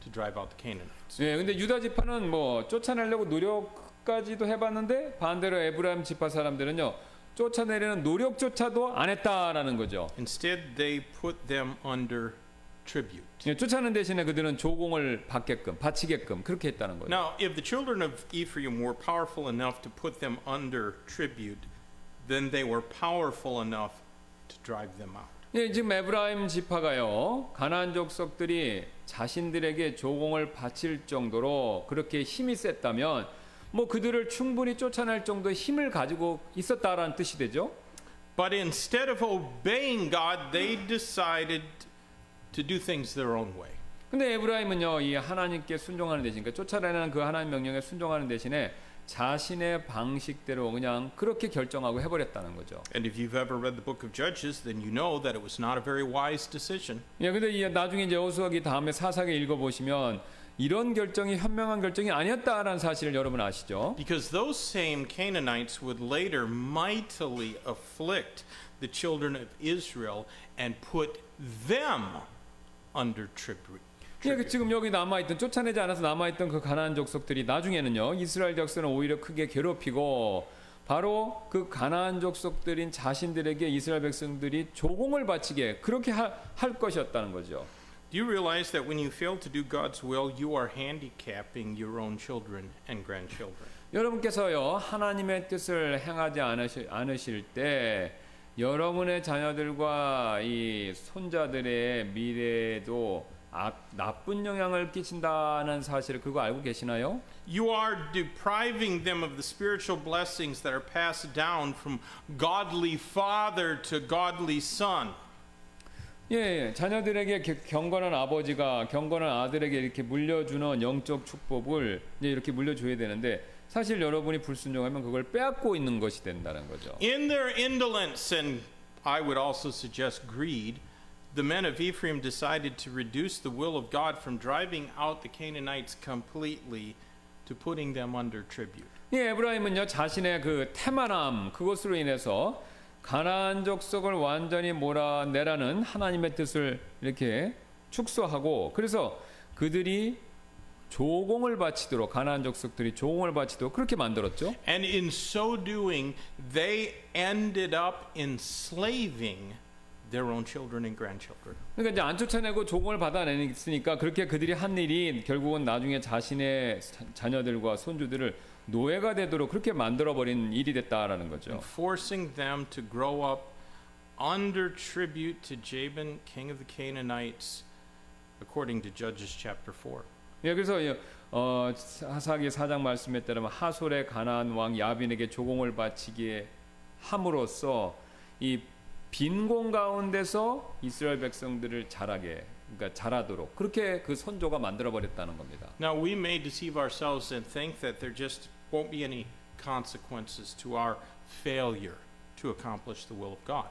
to drive out the Canaanites.
네, 근데 유다 지파는 뭐 쫓아내려고 노력까지도 해봤는데 반대로 에브라임 지파 사람들은요 쫓아내려는 노력조차도 안 했다라는 거죠.
Instead, they put them under tribute.
예, 쫓아내는 대신에 그들은 조공을 받게끔 바치게끔 그렇게 했다는 거죠.
Now, if the children of Ephraim were powerful enough to put them under tribute, then they were powerful enough to drive them out.
예, 지금 에브라임 지파가요 가나안 족속들이 자신들에게 조공을 바칠 정도로 그렇게 힘이 셌다면 뭐 그들을 충분히 쫓아낼 정도의 힘을 가지고 있었다라는 뜻이 되죠.
But instead of obeying God, they decided to do things their own way.
근데 에브라임은요 이 하나님께 순종하는 대신 그러니까 쫓아내는 그 하나님 명령에 순종하는 대신에 자신의 방식대로 그냥 그렇게 결정하고 해버렸다는 거죠.
And if you've ever read the book of Judges, then you know that it was not a very wise decision.
예, 근데 이 나중에 이제 여호수아기 다음에 사사기 읽어보시면 이런 결정이 현명한 결정이 아니었다라는 사실을 여러분 아시죠?
Because those same Canaanites would later mightily afflict the children of Israel and put them under tribute.
예, 지금 여기 남아있던 쫓아내지 않아서 남아있던 그 가나안 족속들이 나중에는요 이스라엘 족속은 오히려 크게 괴롭히고 바로 그 가나안 족속들인 자신들에게 이스라엘 백성들이 조공을 바치게 그렇게 할 것이었다는 거죠.
Do you realize that when you fail to do God's will, you are handicapping your own children and grandchildren?
여러분께서요 하나님의 뜻을 행하지 않으실 때 여러분의 자녀들과 이 손자들의 미래에도 나쁜 영향을 끼친다는 사실을 그거 알고 계시나요?
You are depriving them of the spiritual blessings that are passed down from godly father to godly son.
예, 자녀들에게 경건한 아버지가 경건한 아들에게 이렇게 물려주는 영적 축복을 이제 이렇게 물려줘야 되는데 사실 여러분이 불순종하면 그걸 빼앗고 있는 것이 된다는 거죠.
In their indolence and I would also suggest greed, the men of Ephraim decided to reduce the will of God from driving out the Canaanites completely to putting them under tribute.
예, 에브라임은요 자신의 그 태만함 그것으로 인해서 가나안 족속을 완전히 몰아내라는 하나님의 뜻을 이렇게 축소하고 그래서 그들이 조공을 바치도록 가나안 족속들이 조공을 바치도록 그렇게 만들었죠.
And in so doing, they ended up enslaving their own children and grandchildren.
그러니까 이제 안 쫓아내고 조공을 받아내니까 그렇게 그들이 한 일이 결국은 나중에 자신의 자녀들과 손주들을 노예가 되도록 그렇게 만들어버린 일이 됐다라는 거죠.
Forcing them to grow up under tribute to Jabin, king of the Canaanites, according to Judges chapter 4.
예, 그래서 사사기 4장 말씀에 따르면 하솔의 가나안 왕 야빈에게 조공을 바치게 함으로써 이 빈공 가운데서 이스라엘 백성들을 그러니까 자라도록 그렇게 그 선조가 만들어 버렸다는 겁니다.
Now we may deceive ourselves and think that there just won't be any consequences to our failure to accomplish the will of God.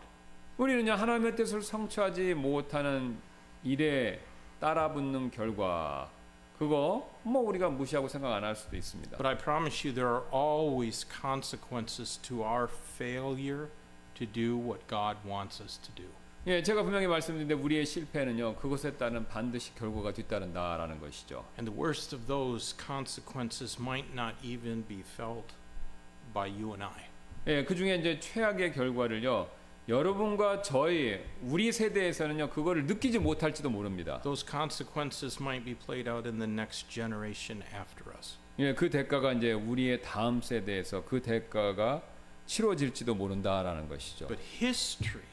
우리는요 하나님의 뜻을 성취하지 못하는 일에 따라붙는 결과 그거 뭐 우리가 무시하고 생각 안 할 수도 있습니다.
But I promise you there are always consequences to our failure to do what God wants us to do.
예, 제가 분명히 말씀드렸는데 우리의 실패는요 그것에 따른 반드시 결과가 뒤따른다라는 것이죠.
And the worst of those consequences might not even be felt by you and I.
예, 그 중에 이제 최악의 결과를요 여러분과 우리 세대에서는요 그거를 느끼지 못할지도 모릅니다.
Those consequences might be played out in the next generation after us.
예, 그 대가가 이제 우리의 다음 세대에서 그 대가가 치러질지도 모른다라는 것이죠.
But history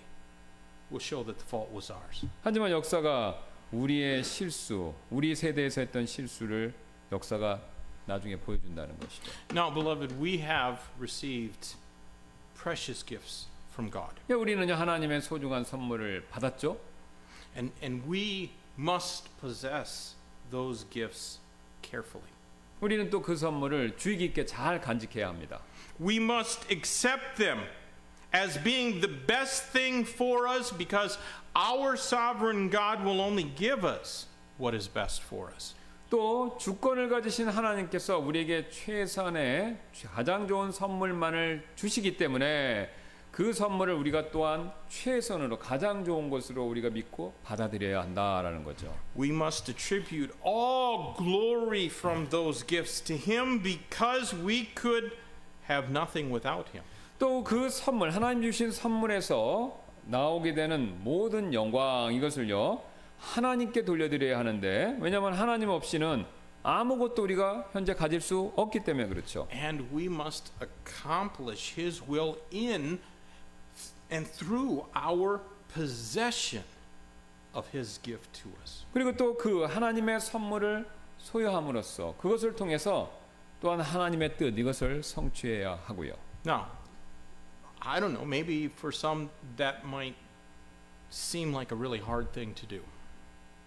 will show that the fault was ours.
하지만 역사가 우리의 실수, 우리 세대에서 했던 실수를 역사가 나중에 보여준다는 것이죠.
Now, beloved, we have received precious gifts from God.
예, 우리는요 하나님의 소중한 선물을 받았죠.
And we must possess those gifts carefully.
우리는 또 그 선물을 주의 깊게 잘 간직해야 합니다.
We must accept them as being the best thing for us because our sovereign God will only give us what is best for us.
또 주권을 가지신 하나님께서 우리에게 최선의 가장 좋은 선물만을 주시기 때문에 그 선물을 우리가 또한 최선으로 가장 좋은 것으로 우리가 믿고 받아들여야 한다라는 거죠.
We must attribute all glory from those gifts to Him because we could have nothing without Him.
또 그 선물, 하나님 주신 선물에서 나오게 되는 모든 영광 이것을요 하나님께 돌려드려야 하는데 왜냐하면 하나님 없이는 아무것도 우리가 현재 가질 수 없기 때문에 그렇죠.
And we must accomplish His will in and through our possession of His gift to us.
그리고 또 그 하나님의 선물을 소유함으로써 그것을 통해서 또한 하나님의 뜻 이것을 성취해야 하고요.
Now, I don't know, maybe for some that might seem like a really hard thing to do.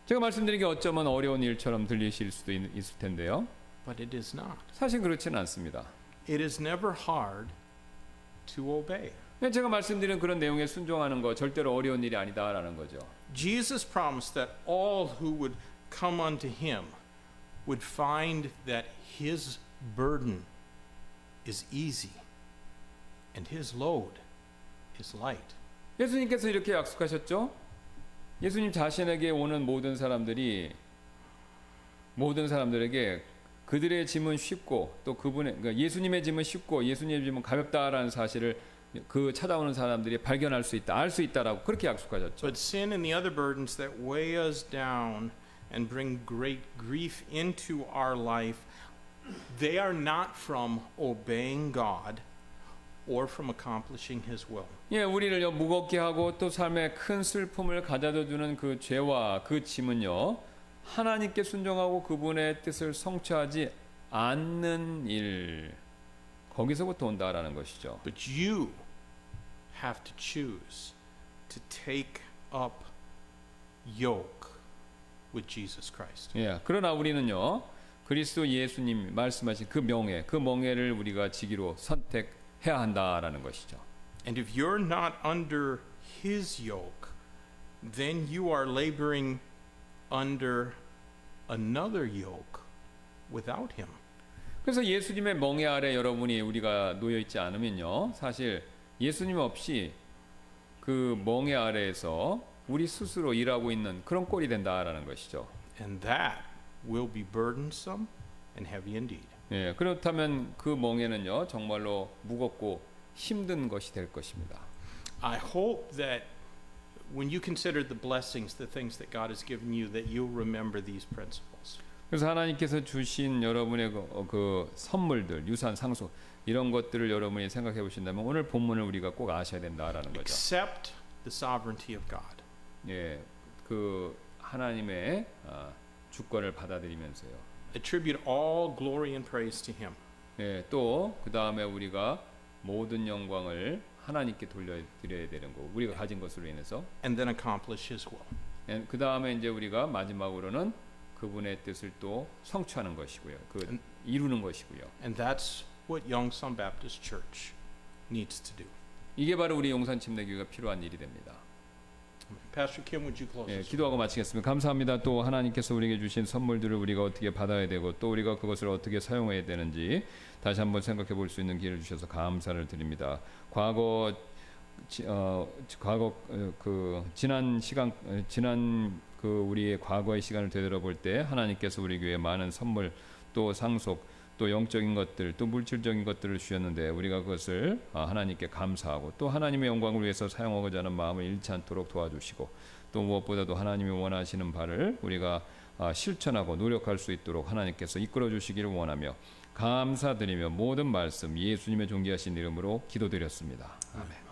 제가 말씀드린 게 어쩌면 어려운 일처럼 들리실 수도 있을 텐데요.
But it is not.
사실 그렇지는 않습니다.
It is never hard to obey.
제가 말씀드린 그런 내용에 순종하는 거 절대로 어려운 일이 아니다라는 거죠.
Jesus promised that all who would come unto Him would find that His burden is easy and His load is light.
예수님께서 이렇게 약속하셨죠. 예수님 자신에게 오는 모든 사람들에게 그들의 짐은 쉽고 또 그러니까 예수님의 짐은 쉽고 예수님의 짐은 가볍다라는 사실을 그 찾아오는 사람들이 발견할 수 있다, 알 수 있다라고 그렇게 약속하셨죠.
But sin and the other burdens that weigh us down and bring great grief into our life, they are not from obeying God or from accomplishing His will.
예, 우리를 무겁게 하고 또 삶에 큰 슬픔을 가져다 주는 그 죄와 그 짐은요, 하나님께 순종하고 그분의 뜻을 성취하지 않는 일, 거기서부터 온다라는 것이죠.
But you have to choose to take up yoke with Jesus Christ.
예, 그러나 우리는요, 그리스도 예수님 말씀하신 그 멍에를 우리가 지기로 선택해야 한다라는 것이죠.
And if you're not under His yoke, then you are laboring under another yoke without Him.
그래서 예수님의 멍에 아래 우리가 놓여 있지 않으면요, 사실 예수님 없이 그 멍에 아래에서 우리 스스로 일하고 있는 그런 꼴이 된다라는 것이죠.
And that will be burdensome and heavy indeed.
예, 그렇다면 그 멍에는요 정말로 무겁고 힘든 것이 될 것입니다.
I hope that when you consider the blessings, the things that God has given you, that you'll remember these principles.
그래서 하나님께서 주신 여러분의 그 선물들, 유산, 상속 이런 것들을 여러분이 생각해 보신다면 오늘 본문을 우리가 꼭 아셔야 된다라는 거죠.
Accept the sovereignty of God.
예, 그 하나님의 주권을 받아들이면서요.
Attribute all glory and praise to Him.
예, 또 그 다음에 우리가 모든 영광을 하나님께 돌려드려야 되는 거, 우리가 가진 것으로 인해서.
And then accomplish His will.
그 다음에 이제 우리가 마지막으로는 그분의 뜻을 또 성취하는 것이고요. 이루는 것이고요.
And that's what Yongsan Baptist Church needs to do.
이게 바로 우리 용산 침례교회가 필요한 일이 됩니다.
Pastor Kim, would you close
예,
us?
기도하고 마치겠습니다. 감사합니다. 또 하나님께서 우리에게 주신 선물들을 우리가 어떻게 받아야 되고 또 우리가 그것을 어떻게 사용해야 되는지 다시 한번 생각해 볼 수 있는 기회를 주셔서 감사를 드립니다. 지난 우리의 과거의 시간을 되돌아볼 때 하나님께서 우리 교회에 많은 선물 또 상속 또 영적인 것들 또 물질적인 것들을 주셨는데 우리가 그것을 하나님께 감사하고 또 하나님의 영광을 위해서 사용하고자 하는 마음을 잃지 않도록 도와주시고 또 무엇보다도 하나님이 원하시는 바를 우리가 실천하고 노력할 수 있도록 하나님께서 이끌어 주시기를 원하며 감사드리며 모든 말씀 예수님의 존귀하신 이름으로 기도드렸습니다. 아멘.